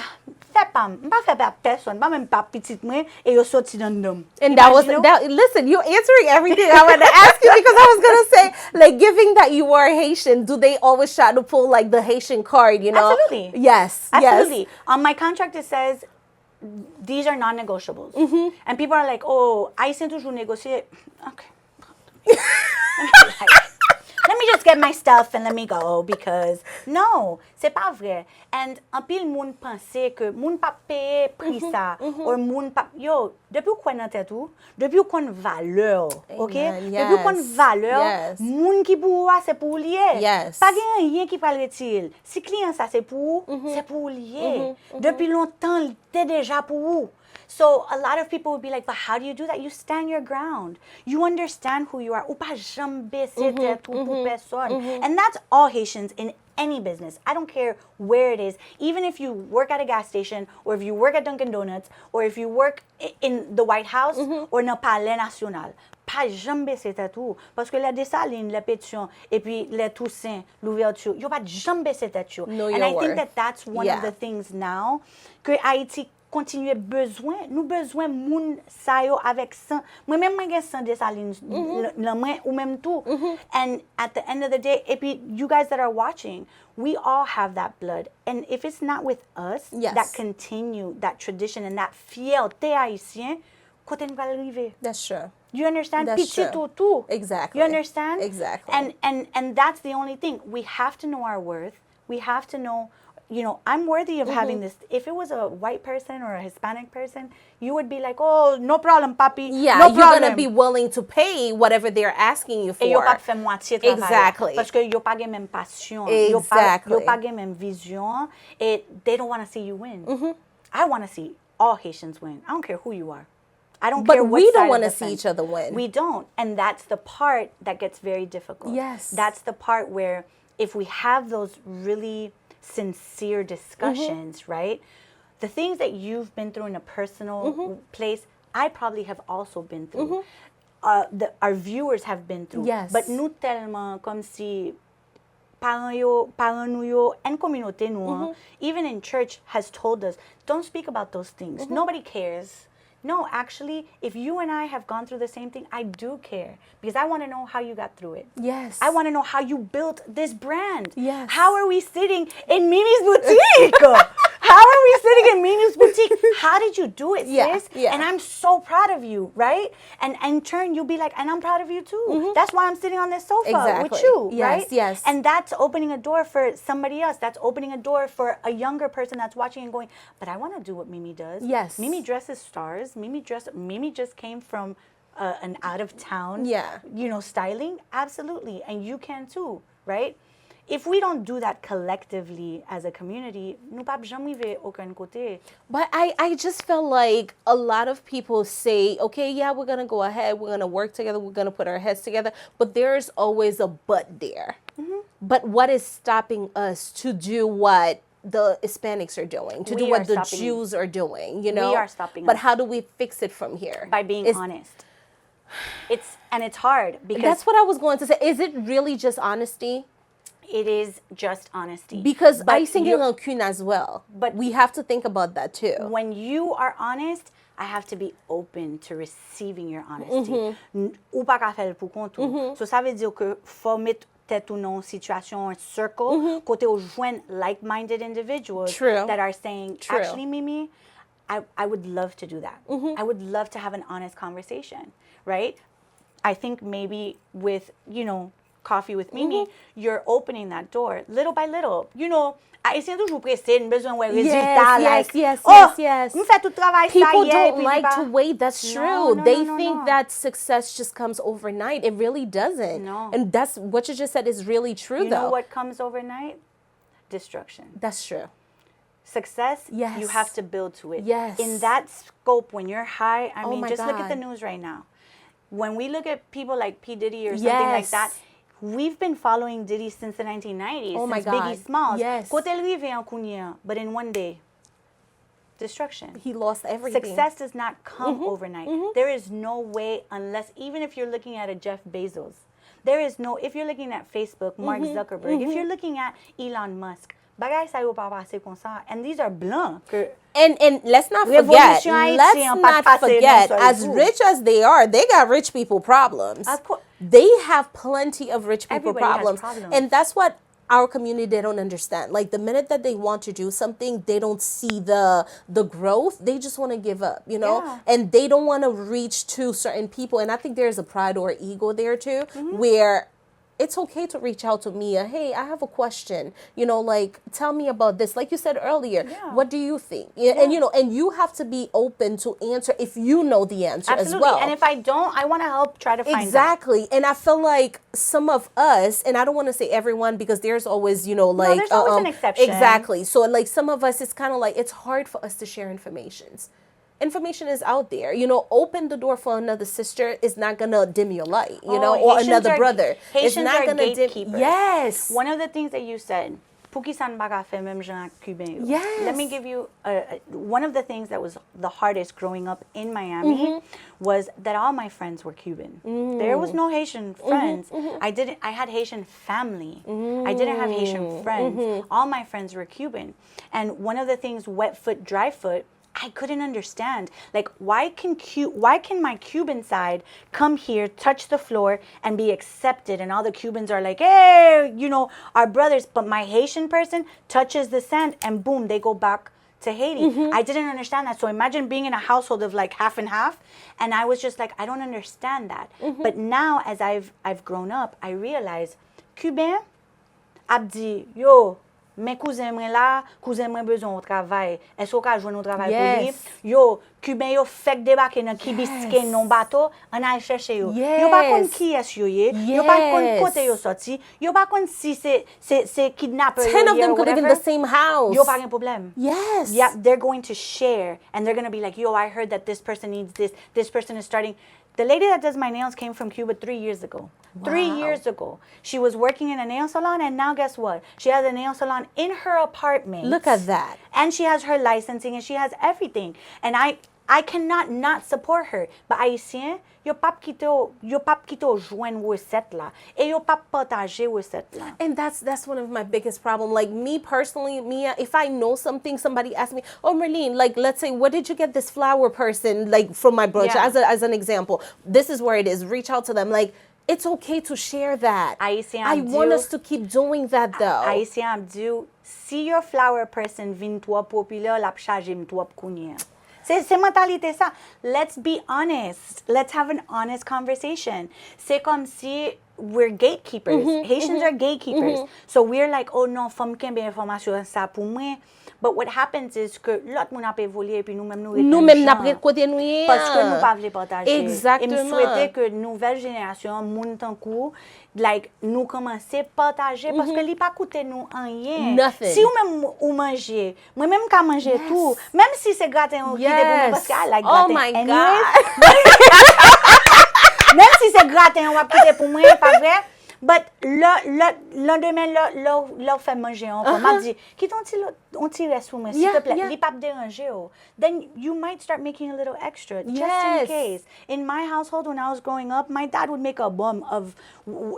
fè pa, mpa fè pa person, mpa men pa pitit mwen, e yo soti nan dom. And that was, listen, you're answering everything I wanted to ask you because I was going to say, like, given that you are Haitian, do they always try to pull, like, the Haitian card, you know? Absolutely. Yes. Absolutely. Yes. On my contract, it says, these are non-negotiables. And people are like, oh, Haitien toujours négocier. Okay. Let me just get my stuff and let me go because no, c'est pas vrai. And en pile moun pense que moun pa paye prix ça or moun pa yo, depuis ou kon nan tête ou, depuis ou kon valeur, OK? Amen, Depuis ou kon yes, valeur, yes. moun ki pou ou c'est pour lié. Yes. Pas gen rien qui pral retire. Si client ça c'est pour, c'est pour lié. Depuis longtemps, t'es déjà pour ou. So a lot of people would be like, but how do you do that? You stand your ground. You understand who you are. Ou pa jambe se tête ou pou personne. And that's all Haitians in any business. I don't care where it is. Even if you work at a gas station or if you work at Dunkin' Donuts or if you work in the White House or dans Palais National. Pas jambe se tête ou. Parce que les Dessalines, les pétitions, et puis les Toussaint, l'ouverture, yo pas jambe se tête ou. Know And your I think worth. that that's one of the things now que Haïti continuer besoin, nous besoin moun sa yo avec sang. Moi même moi gen sang Dessalines nan moi ou même tout. And at the end of the day, et puis you guys that are watching, we all have that blood. And if it's not with us Yes. that continue that tradition and that fierté haïtien, kote nou pral rive. That's true. You understand? That's Petit true. tout. Exactly. You understand? Exactly. And that's the only thing. We have to know our worth. We have to know, I'm worthy of having this. If it was a white person or a Hispanic person, you would be like, oh, no problem, papi. Yeah, no you're problem. going to be willing to pay whatever they're asking you for. Et yo pa fè moitié travail. Exactly. Parce que yo pa gen même passion. Exactly. Yo pa gen même vision. Et they don't want to see you win. I want to see all Haitians win. I don't care who you are. I don't care what But we don't side want to of the see fence. each other win. We don't. And that's the part that gets very difficult. Yes. That's the part where if we have those really sincere discussions, right? The things that you've been through in a personal place, I probably have also been through. Our viewers have been through. Yes. But nous tellement comme si parents nou yo, and communauté nou, even in church has told us, don't speak about those things. Nobody cares. No, actually, if you and I have gone through the same thing, I do care because I want to know how you got through it. Yes. I want to know how you built this brand. Yes. How are we sitting in Mimi's boutique? How are we sitting in Mimi's boutique? How did you do it, sis? Yeah. And I'm so proud of you, right? And in turn, you'll be like, and I'm proud of you too. That's why I'm sitting on this sofa with you, Yes, right? yes. And that's opening a door for somebody else. That's opening a door for a younger person that's watching and going, but I want to do what Mimi does. Yes. Mimi dresses stars. Mimi just came from an out of town, styling. Absolutely. And you can too, right? If we don't do that collectively as a community, nous pas jamais ver aucun côté. But I just feel like a lot of people say, okay, yeah, we're going to go ahead. We're going to work together. We're going to put our heads together. But there's always a but there. But what is stopping us to do what the Hispanics are doing, to do what the Jews are doing, We are stopping But us. how do we fix it from here? By being honest. It's hard because that's what I was going to say. Is it really just honesty? it is just honesty. Because But icing you- rancune as well. But- we have to think about that too. when you are honest, I have to be open to receiving your honesty. Ou pas qu'à faire pour compte. So ça veut dire que faut mettre tête ou non situation un circle côté ou joindre like-minded individuals True. that are saying, True. actually, Mimi, I would love to do that. I would love to have an honest conversation, right? I think maybe with, Coffee with Mimi, you're opening that door little by little. Haïtien toujours pressé, besoin de résultats. Yes. Nous fait tout travail People ça hier, don't puis like pas- to wait. That's No, true. no, They no, think no. that success just comes overnight. It really doesn't. No. And that's what you just said is really true, You though. know what comes overnight? Destruction. That's true. Success, Yes. you have to build to it. Yes. In that scope, when you're high, I mean, my just look at the God. news right now. When we look at people like P. Diddy or something like Yes. that, we've been following Diddy since the 1990s, Oh my since Biggie God. Smalls. Yes. Kote rive en kounya, but in one day, destruction. He lost everything. Success does not come overnight. There is no way unless, even if you're looking at a Jeff Bezos, there is no, if you're looking at Facebook, Mark Zuckerberg, if you're looking at Elon Musk, bagay sa yo pa pase kon sa, and these are blancs. And let's not forget, Revolution Haitian, let's not pas passé forget, dans as son rich as they are, they got rich people problems. Of course. They have plenty of rich people Everybody has problems. problems. And that's what our community, they don't understand. Like the minute that they want to do something, they don't see the growth. They just want to give up, Yeah. and they don't want to reach to certain people. And I think there's a pride or ego there too, where it's okay to reach out to Mia. Hey, I have a question. Tell me about this. Like you said earlier, Yeah. what do you think? And you have to be open to answer if you know the answer Absolutely. as well. And if I don't, I want to help try to find out. Exactly. And I feel like some of us, and I don't want to say everyone because there's always, there's always an exception. Exactly. So like some of us, it's kind of like, it's hard for us to share information is out there. Open the door for another sister is not going to dim your light, or Haitians another are- brother. Haitians it's not are gonna dim. gatekeepers. Yes. One of the things that you said, Pouki san baga fe même jan Cuban yo. Yes. Let me give you one of the things that was the hardest growing up in Miami was that all my friends were Cuban. There was no Haitian friends. I had Haitian family. I didn't have Haitian friends. All my friends were Cuban. And one of the things, wet foot, dry foot, I couldn't understand. Like, why can my Cuban side come here, touch the floor, and be accepted? And all the Cubans are like, hey, our brothers. But my Haitian person touches the sand, and boom, they go back to Haiti. I didn't understand that. So imagine being in a household of like half and half, and I was just like, I don't understand that. But now, as I've grown up, I realize Cuban ap di, yo, men cousin mwen la, cousin mwen bezon au travail. Est-ce qu'on joue au travail pour lui? Yo, Cuban yo fek debake nan kibiske non bateau, an al cherche yo. Yo pa kon ki es yo ye, yo pa kon kote yo sorti, yo pa kon si se kidnapper yo 10 of them or could live in the same house. Yo pa gen problem. Yes. Yeah, they're going to share, and they're going to be like, yo, I heard that this person needs this. This person is starting. The lady that does my nails came from Cuba 3 years ago. Wow. 3 years ago. She was working in a nail salon, and now guess what? She has a nail salon in her apartment. Look at that. And she has her licensing, and she has everything. And I cannot not support her. But Haitien, yo pap kito jouen recette la. Et yo pap partager recette la. And that's one of my biggest problem. Like me personally, Mia, if I know something, somebody asks me, oh, Merlene, like let's say, where did you get this flower person, like from my brunch, as an example. This is where it is. Reach out to them. Like, it's okay to share that. I want us to keep doing that though. Haitien Abdou, si your flower person vin trop populaire, lap charge m trop kounye. C'est mentalité ça. Let's be honest. Let's have an honest conversation. C'est comme si we're gatekeepers. Haitians are gatekeepers. So we're like, oh non, femme kembe information ça pour moi. But what happens is que l'autre moun ap évolué puis nous-mêmes nous-mêmes n'a pris côté nous parce que nous pas vle partager. Exactement. Et me souhaiter que nouvelle génération moun tan kou like nous commencer partager parce que li pas coûter nous rien. Nothing. Si ou même ou manger, moi même ka manger tout, même si c'est gratin qui débrouille parce que I like gratin. Oh my anyways. God. Même si c'est gratin on va quitter pour moi, pas vrai? But lendemain, leur fait manger encore. M'a dit, quitte on tire sous moi, s'il te plaît. Li pas déranger. Then you might start making a little extra, just in case. In my household, when I was growing up, my dad would make a bomb of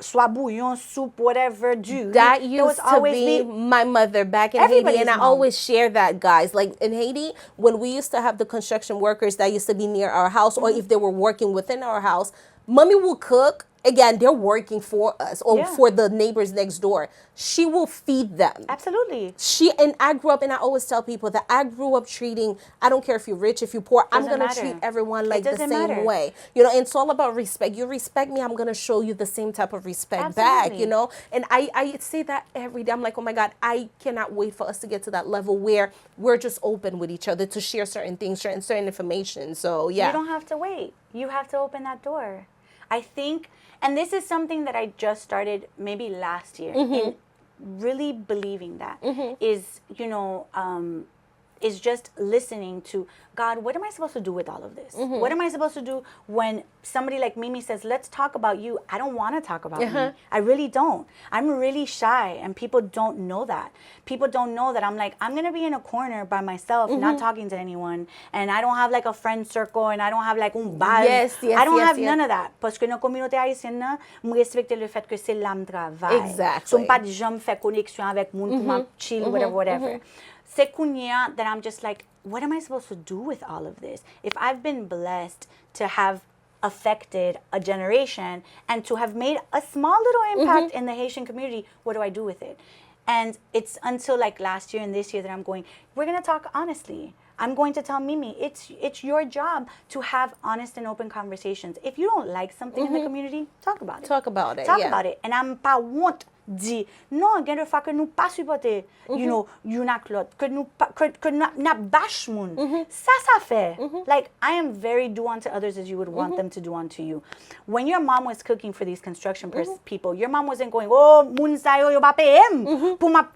soit bouillon, soup, whatever, du. That used to be my mother back in Haiti, and I always share that, guys. Like in Haiti, when we used to have the construction workers that used to be near our house, or if they were working within our house, mommy will cook. Again, they're working for us or for the neighbors next door. She will feed them. Absolutely. And I grew up, and I always tell people that I grew up treating, I don't care if you're rich, if you're poor, I'm going to treat everyone like the same way. You know, and it's all about respect. You respect me, I'm going to show you the same type of respect back, you know. And I say that every day. I'm like, oh my God, I cannot wait for us to get to that level where we're just open with each other to share certain things, certain information. So, yeah. You don't have to wait. You have to open that door. I think, and this is something that I just started maybe last year, in really believing that is, you know, is just listening to God, what am I supposed to do with all of this? What am I supposed to do when somebody like Mimi says, let's talk about you? I don't want to talk about me. I really don't. I'm really shy, and people don't know that. People don't know that I'm like, I'm going to be in a corner by myself, not talking to anyone, and I don't have like a friend circle, and I don't have like un base. I don't have none of that. Parce que dans la communauté haïtienne, je respecte le fait que c'est l'âme travail. Exactly. So, pas de jamais faire connexion avec moun pour chill, whatever. C'est kounya that I'm just like, what am I supposed to do with all of this? If I've been blessed to have affected a generation and to have made a small little impact in the Haitian community, what do I do with it? And it's until like last year and this year that I'm going, we're going to talk honestly. I'm going to tell Mimi, it's your job to have honest and open conversations. If you don't like something in the community, talk about it. Talk about it, Talk about it. And I'm pas want di, non, gen de fa que nous pas supporter, you know, yon ak lot, que nous na bash moun. Ça fait. Like, I am very do unto others as you would want them to do unto you. When your mom was cooking for these construction people, your mom wasn't going, oh, moun sa yo ba pay em. Pour ma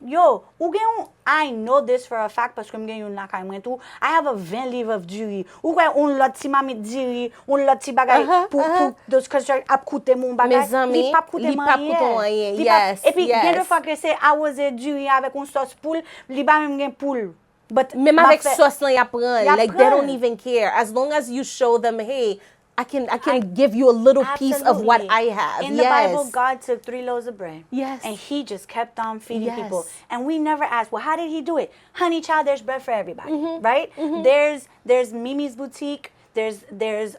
yo, ou gen yon, I know this for a fact parce que m gen yon la kay mwen tou. I have a 20 livres of diri. Ou gen on lot ti mamit diri, on lot ti bagay pour those construction ap koute moun bagay. Li pap koute manye. Yes. Et puis gen de fois que c'est awose diri avec un sauce poule, li ba même gen poule. But même avec sauce lan ya pran, like they don't even care. As long as you show them, hey, I can give you a little piece of what I have. In the Bible, God took 3 loaves of bread. Yes. And he just kept on feeding people. And we never asked, well, how did he do it? Honey child, there's bread for everybody, right? There's Mimi's boutique. There's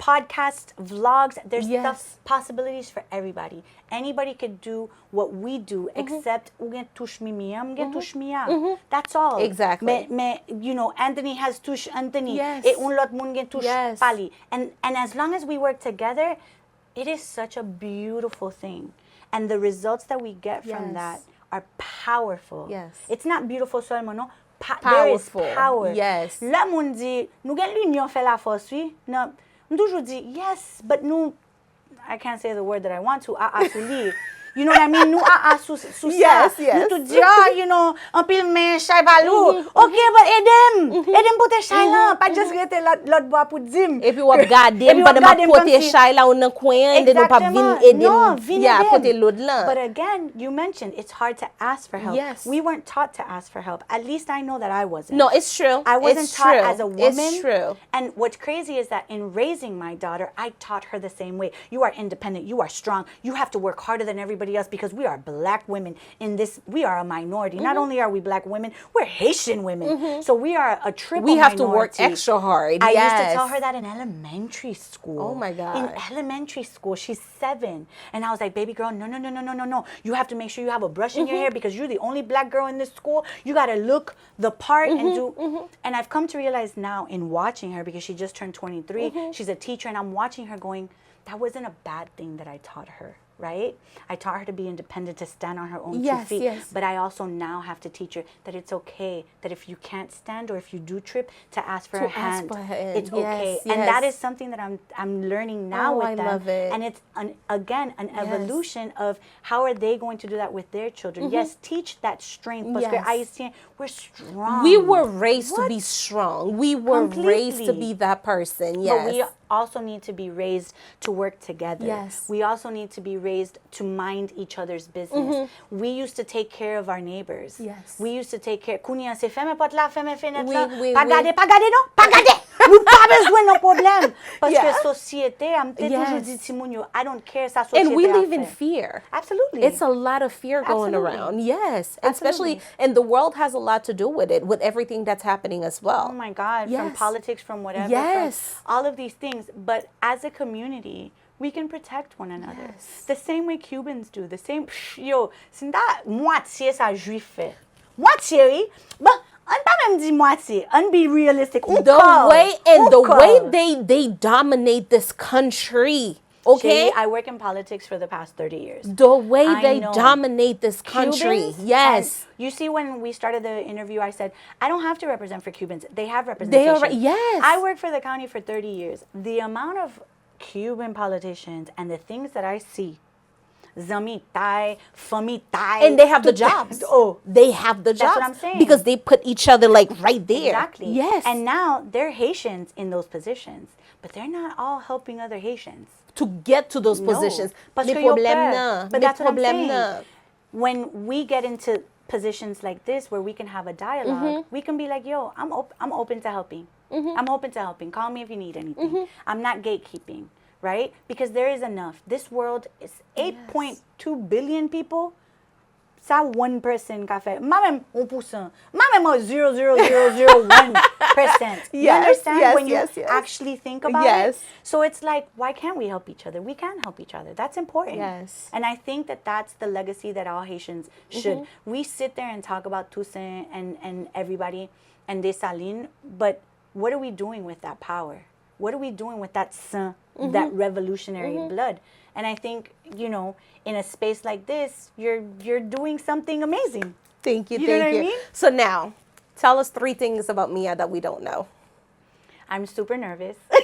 podcasts, vlogs. There's Yes. stuff, possibilities for everybody. Anybody could do what we do, except ugen touche mimia, ugen touche mia. That's all. Exactly. You know, Anthony has touche Anthony. Yes. Et un lot moun gen touche Yes. Pali. And as long as we work together, it is such a beautiful thing. And the results that we get from Yes. that are powerful. Yes. It's not beautiful seulement, no. There is Powerful. power. Yes. La moun di, nou gen l'union fait la force, oui? Non, m toujou di, yes, but nou, I can't say the word that I want to, sou li. You know what I mean? Nou sou sa. Yes, yes. Nou tout di, you know, an pil men chay balou. Ok, but edem pote chay lan. Pa just rete lot boa pou dim. Et puis wap gade pa de ma pote chay la ou nan kwen, de nou pa vin edem. No, vin edem. Pote l'od lan. But again, you mentioned it's hard to ask for help. Yes. We weren't taught to ask for help. At least I know that I wasn't. No, it's true. I wasn't It's taught true. as a woman. It's true. And what's crazy is that in raising my daughter, I taught her the same way. You are independent. You are strong. You have to work harder than everybody else because we are Black women in this. We are a minority. Not only are we Black women, we're Haitian women. So we are a triple We have minority. to work extra hard. I used to Yes. tell her that in elementary school. Oh my God. In elementary school, she's 7. And I was like, baby girl, no. You have to make sure you have a brush in your hair because you're the only Black girl in this school. You got to look the part and do. And I've come to realize now in watching her, because she just turned 23, she's a teacher, and I'm watching her going, that wasn't a bad thing that I taught her. Right? I taught her to be independent, to stand on her own 2 feet. Yes. But I also now have to teach her that it's okay, that if you can't stand or if you do trip, to ask for a hand. It's okay. Yes, And that yes. is something that I'm learning now with I them. love it. And it's, an evolution of how are they going to do that with their children. Yes, teach that strength. Parce que Yes. Haïtien, we're strong. We were raised to be strong. We were raised to Completely. be that person. Yes. But we also need to be raised to work together. Yes. We also need to be raised to mind each other's business. We used to take care of our neighbors. Yes. We used to take care. Kounia se feme pot la, feme fenet la. Oui, Pa oui. gade non? Pa gade! Nou pa bezwen non problem. Parce que Yeah. société, am te toujou Yes. di ti moun yo, I don't care sa société And we a live in fait. fear. Absolutely. It's a lot of fear going Absolutely. around. Yes. Especially, Absolutely. and the world has a lot to do with it, with everything that's happening as well. Oh my God, from Yes. politics, from whatever, Yes. from all of these things. But as a community, we can protect one another. Yes. The same way Cubans do. The same, yo, c'est da moitié sa juif fait. Moitié, oui. Bon, on pas même dit moitié. On be realistic. On The call. way and On the call. way they dominate this country. Okay? Shay, I work in politics for the past 30 years. The way I they know. dominate this country. Cubans, Yes. and you see, when we started the interview, I said, I don't have to represent for Cubans. They have They representation. are, yes. I worked for the county for 30 years. The amount of Cuban politicians and the things that I see, Zami Thai, Fami Thai. And they have the jobs. Oh, They have the jobs. what I'm saying. Because they put each other like right there. exactly. Yes. And now they're Haitians in those positions, but they're not all helping other Haitians. to get to those No. positions. Parce Mais que yo problème peur. nan. But Mais that's what I'm problème saying. nan. When we get into positions like this where we can have a dialogue, we can be like, yo, I'm open to helping. I'm open to helping. Call me if you need anything. I'm not gatekeeping, right? Because there is enough. This world is 8.2 billion people. Ça one person ka fait. Ma même 1%. Ma même 0.00001%. You Yes, understand yes, when you yes, yes. actually think about Yes. it? So it's like, why can't we help each other? We can help each other. That's important. Yes. And I think that that's the legacy that all Haitians should. We sit there and talk about Toussaint and everybody and Dessalines, but what are we doing with that power? What are we doing with that sang, that revolutionary blood? And I think, you know, in a space like this, you're doing something amazing. Thank you, You know thank what I you. mean? So now, tell us 3 things about Mia that we don't know. I'm super nervous. Are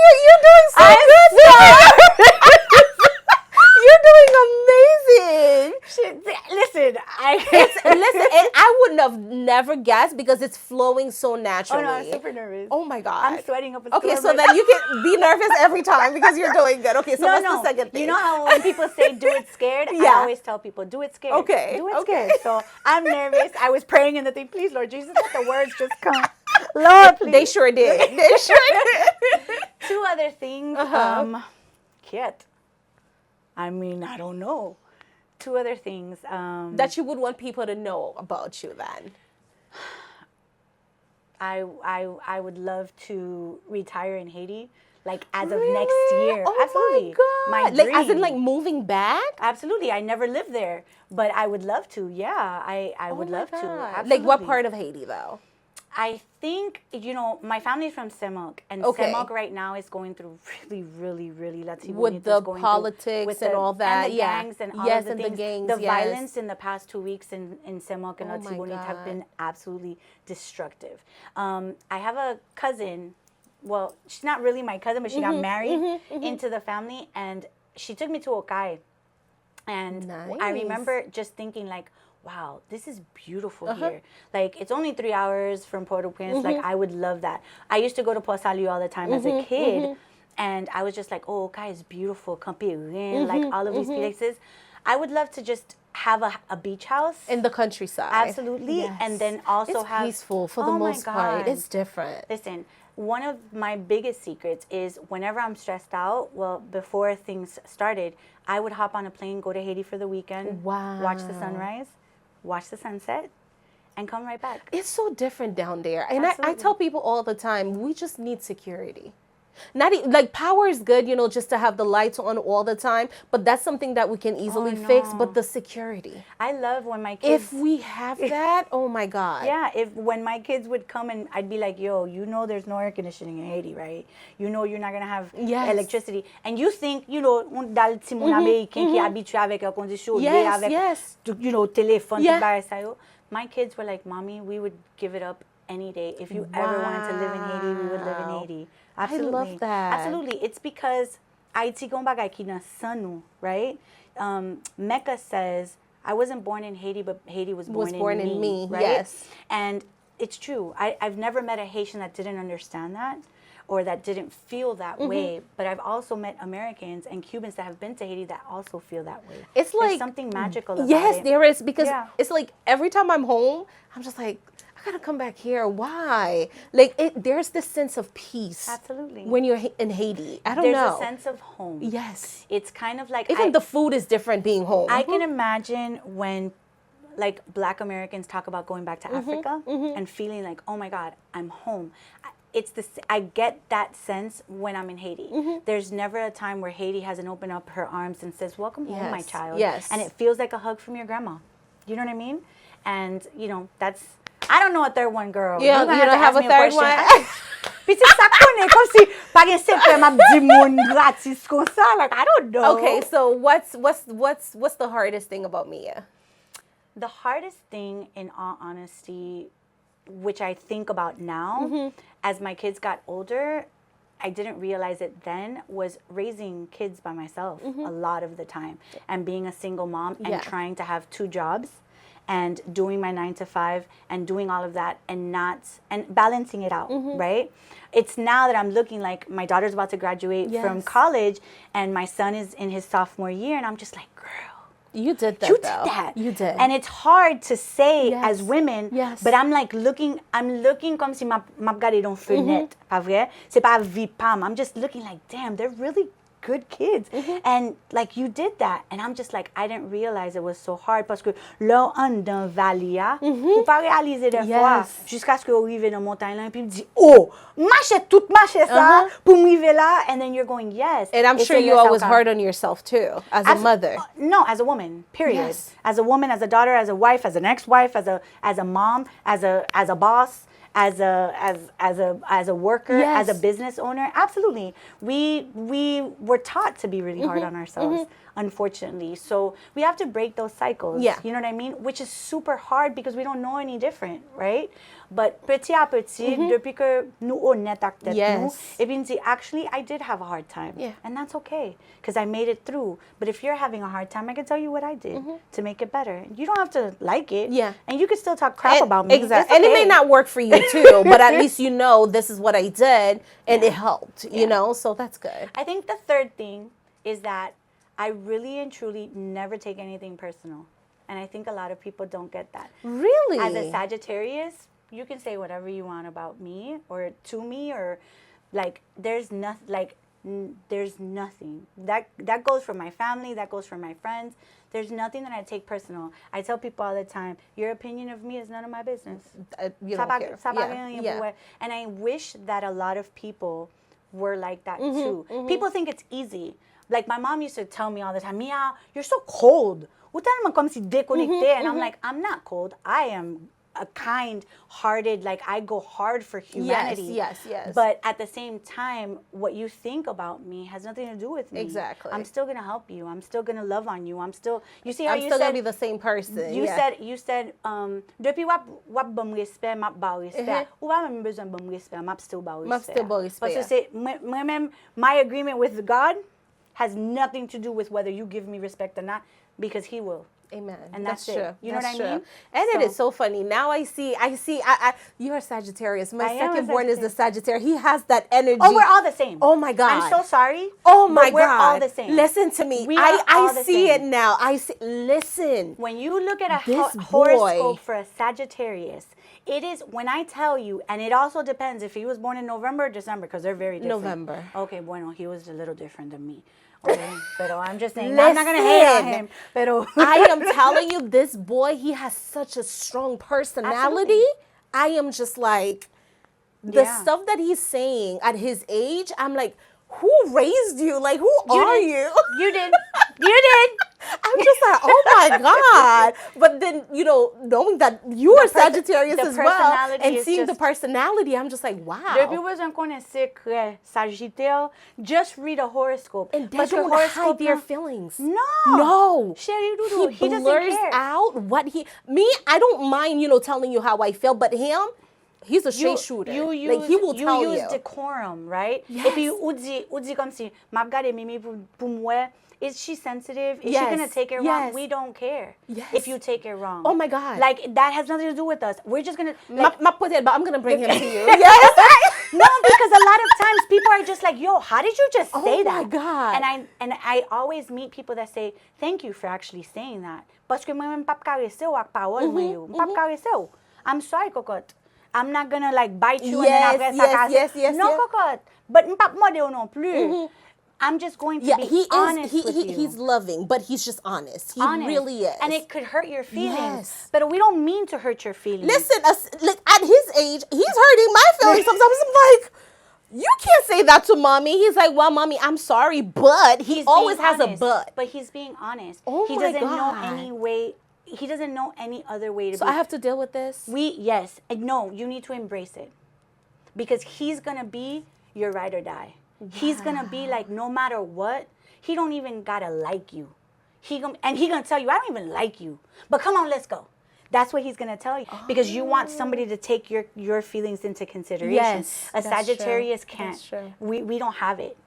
you? You're doing so good, Sarah. You're doing amazing. Shit, listen, Listen, and I wouldn't have never guessed because it's flowing so Oh naturally. no, I'm super nervous. Oh my God. I'm sweating up a Okay, storm so right then you can be nervous every time because you're doing good. Okay, so what's the second thing? You know how when people say do it scared? Yeah. I always tell people do it scared. Okay, Do it okay. scared. So I'm nervous. I was praying in the thing, please, Lord Jesus, let the words just come. Lord, please. They sure did. They sure did. 2 other things. Kit. I mean, I don't know. 2 other things. That you would want people to know about you then. I would love to retire in Haiti, like as of Really? next year. Oh Absolutely. my God. My Like, as in, dream. like, moving back? Absolutely. I never lived there, but I would love to. Yeah, I would Oh my love to. God. Absolutely. Like, what part of Haiti, though? I think, my family's from Semok, and Okay. Semok right now is going through really, let's see, With the politics and all that, and the yeah. gangs and all Yes, of the and the things. gangs, The yes. violence in the past 2 weeks in Semok and Oh my Latsibonit have God. been absolutely destructive. I have a cousin, well, she's not really my cousin, but she got married into the family, and she took me to Okai. And I Nice. remember just thinking, like, wow, this is beautiful here. Like, it's only 3 hours from Port-au-Prince. Like, I would love that. I used to go to Port-Salut all the time as a kid, and I was just like, oh, Okai is beautiful. Camperin, like all of these places. I would love to just have a beach house. In the countryside. Absolutely. Yes. And then also It's have... peaceful for the Oh my most part. God. It's different. Listen, one of my biggest secrets is whenever I'm stressed out, well, before things started, I would hop on a plane, go to Haiti for the weekend, watch the Wow. sunrise, watch the sunset, and come right back. It's so different down there. And I Absolutely. tell people all the time, we just need security. Not like power is good, just to have the lights on all the time, but that's something that we can easily fix. no. But the security, I love when my kids... if we have that, oh my God. Yeah, when my kids would come and I'd be like, yo, there's no air conditioning in Haiti, right? You're not going to have Yes. electricity. And you think, dans le petit monde américain qui est habitué avec air conditioning, Yes, avec, yes. téléphone, Yeah. tout bagay sa yo. My kids were like, Mommy, we would give it up any day. If you ever wanted to live in Haiti, we would live in Wow. Haiti. I Absolutely. love that. Absolutely. It's because Haiti gon bagay ki nan san nou, right? Mecca says, I wasn't born in Haiti, but Haiti was born in me. Right? Yes. And it's true. I've never met a Haitian that didn't understand that or that didn't feel that way. But I've also met Americans and Cubans that have been to Haiti that also feel that way. It's There's like something magical about yes, it. there is, because Yeah. it's like every time I'm home, I'm just like, I gotta come back here. Why? Like there's this sense of peace. Absolutely. When you're in Haiti, I don't There's know. a sense of home. Yes. It's kind of like Even the food is different being home. I can imagine when like Black Americans talk about going back to Africa and feeling like, oh my God, I'm home. I get that sense when I'm in Haiti. There's never a time where Haiti hasn't opened up her arms and says, welcome home, my Yes, child. yes. And it feels like a hug from your grandma. You know what I mean? And, that's, I don't know a third one, girl. Yeah, You're gonna you don't to have ask a me third question. one? Puis c'est ça connaît, comme si, par exemple, m'a dit mon gratis comme ça. Like, I don't know. Okay, so what's the hardest thing about Mia? The hardest thing, in all honesty, which I think about now, as my kids got older, I didn't realize it then, was raising kids by myself a lot of the time. And being a single mom and Yeah. trying to have 2 jobs and doing my 9 to 5 and doing all of that and balancing it out, right? It's now that I'm looking like my daughter's about to graduate from Yes. college and my son is in his sophomore year, and I'm just like, girl, You did that. you though. did that. You did. And it's hard to say Yes. as women, Yes. but I'm looking comme si m'a regardé dans fenêtre, pas vrai? C'est pas vie pam. I'm just looking like, damn, they're really good kids. And like you did that. And I'm just like, I didn't realize it was so hard parce que là, on dans vallée, ou pas réaliser des fois, Yes. jusqu'à ce que vous arrivez dans montagne là, et puis vous dites, oh, marcher ça, pour m'arriver là, and then you're going, yes. And I'm Et sure c'est you le always sauka. hard on yourself too, as a mother. No, as a woman, period. Yes. As a woman, as a daughter, as a wife, as an ex-wife, as a mom, as a boss, as a worker, as a Yes. business owner. Absolutely. We were taught to be really hard on ourselves, unfortunately. So we have to break those cycles. Yeah. You know what I mean? Which is super hard because we don't know any different, right? But petit à petit, depuis que nous honnêtes avec tête nous, Yes. et puis actually, I did have a hard time. Yeah. And that's okay, because I made it through. But if you're having a hard time, I can tell you what I did to make it better. You don't have to like it. Yeah. And you can still talk crap about me. Exactly. It's And it may okay. not work for you too, but at least you know this is what I did and it helped, you know? So that's good. I think the third thing is that I really and truly never take anything personal. And I think a lot of people don't get that. Really? As a Sagittarius, you can say whatever you want about me or to me, or like there's nothing, like there's nothing. That goes for my family. That goes for my friends. There's nothing that I take personal. I tell people all the time, your opinion of me is none of my business. You don't care. Yeah. And I wish that a lot of people were like that too. People think it's easy. Like my mom used to tell me all the time, Mia, you're so cold. And I'm like, I'm not cold. I am a kind-hearted, like I go hard for humanity. Yes. But at the same time, what you think about me has nothing to do with me. Exactly. I'm still gonna help you. I'm still gonna love on you. You see how I'm you still said, gonna be the same person. You said, depuis wap bom respect, map ba respect. Ou ba même besoin bom respect, map still ba respect. Map still ba respect. Parce que c'est, my agreement with God has nothing to do with whether you give me respect or not, because He will. Amen. And that's true. it. You know what I mean? And it is so funny. Now I see, you're a Sagittarius. My second born is a Sagittarius. He has that energy. Oh, we're all the same. Oh my God. I'm so sorry. Oh my God. We're all the same. Listen to me. I see it now. Listen. When you look at a This horoscope for a Sagittarius, it is, when I tell you, and it also depends if he was born in November or December, because they're very different. November. Okay, bueno, he was a little different than me. Okay, pero I'm just saying, I'm not going to hate on him. Pero I am telling you, this boy, he has such a strong personality. Absolutely. I am just like, the stuff that he's saying at his age, I'm like, who raised you? Like, who are you? You did. You did. I'm just like, oh my God. But then, knowing that you are Sagittarius as well, and seeing the personality, I'm just like, wow. Depuis besoin connaître Sagittaire, just read a horoscope. And they don't hide their feelings. No. He blurs out what I don't mind, telling you how I feel, but him, he's a straight shooter. He will tell you. You use decorum, right? Yes. If you udi comme si, m'a regardé Mimi pour moi, is she sensitive? Is she going to take it wrong? We don't care if you take it wrong. Oh my God. Like, that has nothing to do with us. We're just going to... But I'm going to bring him to you. Yes. No, because a lot of times people are just like, yo, how did you just say that? Oh my God. And I always meet people that say, thank you for actually saying that. Parce que moi-même pas caresser ak parole moi yo. Pas caresser. I'm sorry, cocotte. I'm not going to like bite you and then après ça casse. No, cocotte. But m'pas model non plus. I'm just going to be honest with you. He's loving, but he's just honest. He really is. And it could hurt your feelings. Yes. But we don't mean to hurt your feelings. Listen, at his age, he's hurting my feelings. Sometimes I'm like, you can't say that to mommy. He's like, well, mommy, I'm sorry, but he always has a but. But he's being honest. Oh he my doesn't God. know any way. He doesn't know any other way to be. So I have to deal with this? Yes. No, you need to embrace it. Because he's going to be your ride or die. Wow. He's going to be like, no matter what, he don't even got to like you. He going to tell you, I don't even like you. But come on, let's go. That's what he's going to tell you. Because you want somebody to take your feelings into consideration. Yes, a Sagittarius can't. That's true. We don't have it.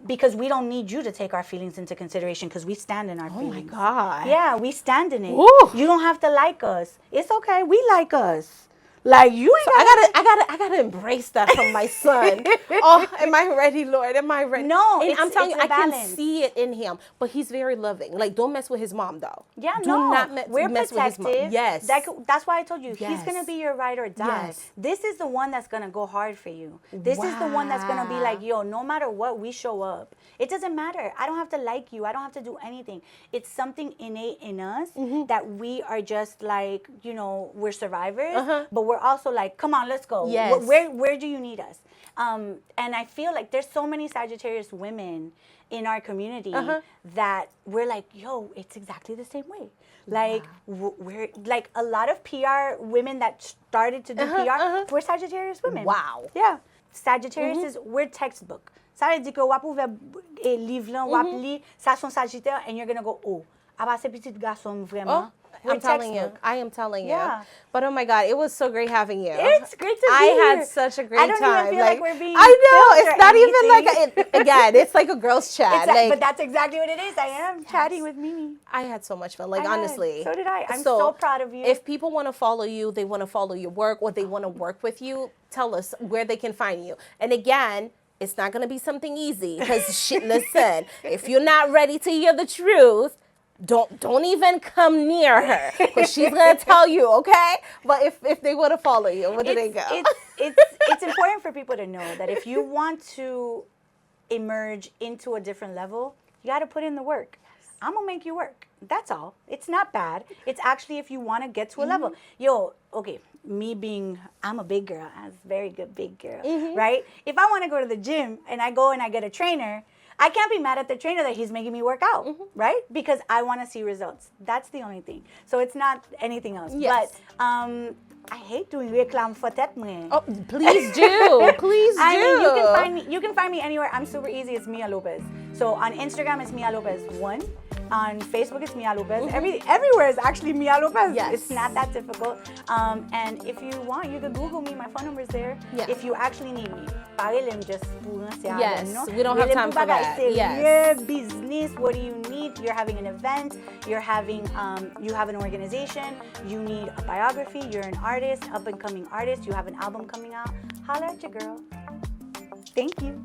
Because we don't need you to take our feelings into consideration, because we stand in our feelings. Oh my God. Yeah, we stand in it. Ooh. You don't have to like us. It's okay. We like us. Like, you ain't I gotta embrace that from my son. Oh, am I ready, Lord? Am I ready? No, and I'm telling you, I balance. can see it in him. But he's very loving. Like, don't mess with his mom, though. Yeah, Do not we're mess with his mom. Yes. That's why I told you, Yes. he's going to be your ride or die. Yes. This is the one that's going to go hard for you. This is the one that's going to be like, yo, no matter what, we show up. It doesn't matter. I don't have to like you. I don't have to do anything. It's something innate in us that we are just like, we're survivors, but we're also like, come on, let's go. Yes. Where do you need us? And I feel like there's so many Sagittarius women in our community that we're like, yo, it's exactly the same way. Like, we're like a lot of PR women that started to do PR were Sagittarius women. Wow. Yeah. Sagittarius is, we're textbook. Ça veut dire que wap ouve livre lan, wap li, ça son Sagittaire, and you're going to go, oh, aba se petit garçon vraiment. I'm telling you. I am telling you. Yeah. But oh my God, it was so great having you. It's great to be I here. had such a great time. I don't even feel like we're being I know. filmed It's or not even anything. like, again, it's like a girl's chat. But that's exactly what it is. I am chatting with Mimi. I had so much fun. Like, honestly. So did I. I'm so proud of you. If people want to follow you, they want to follow your work, or they want to work with you, tell us where they can find you. And again, it's not going to be something easy, because listen, if you're not ready to hear the truth, don't even come near her, because she's going to tell you, okay? But if they want to follow you, where do they go? It's important for people to know that if you want to emerge into a different level, you got to put in the work. I'm going to make you work. That's all. It's not bad. It's actually if you want to get to a level. Yo, okay, I'm a big girl. I'm a very good big girl, right? If I want to go to the gym and I go and I get a trainer, I can't be mad at the trainer that he's making me work out, right? Because I want to see results. That's the only thing. So it's not anything else. Yes. But I hate doing réclame for tête, man. Oh, please do. Please do. I mean, you can find me anywhere. I'm super easy. It's Mia Lopez. So on Instagram, it's Mia Lopez 1. On Facebook, it's Mia Lopez. Everywhere is actually Mia Lopez. Yes. It's not that difficult. And if you want, you can Google me. My phone number is there. Yeah. If you actually need me. Yes, we don't have time for that. Yes. Business. What do you need? You're having an event. You have an organization. You need a biography. You're an artist, up and coming artist. You have an album coming out. Holla at your girl. Thank you.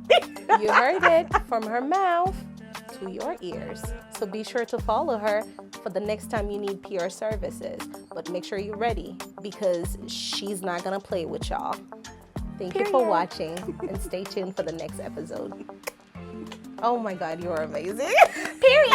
You heard it from her mouth to your ears. So be sure to follow her for the next time you need PR services. But make sure you're ready because she's not going to play with y'all. Thank you for watching and stay tuned for the next episode. Oh my God, you're amazing. Period.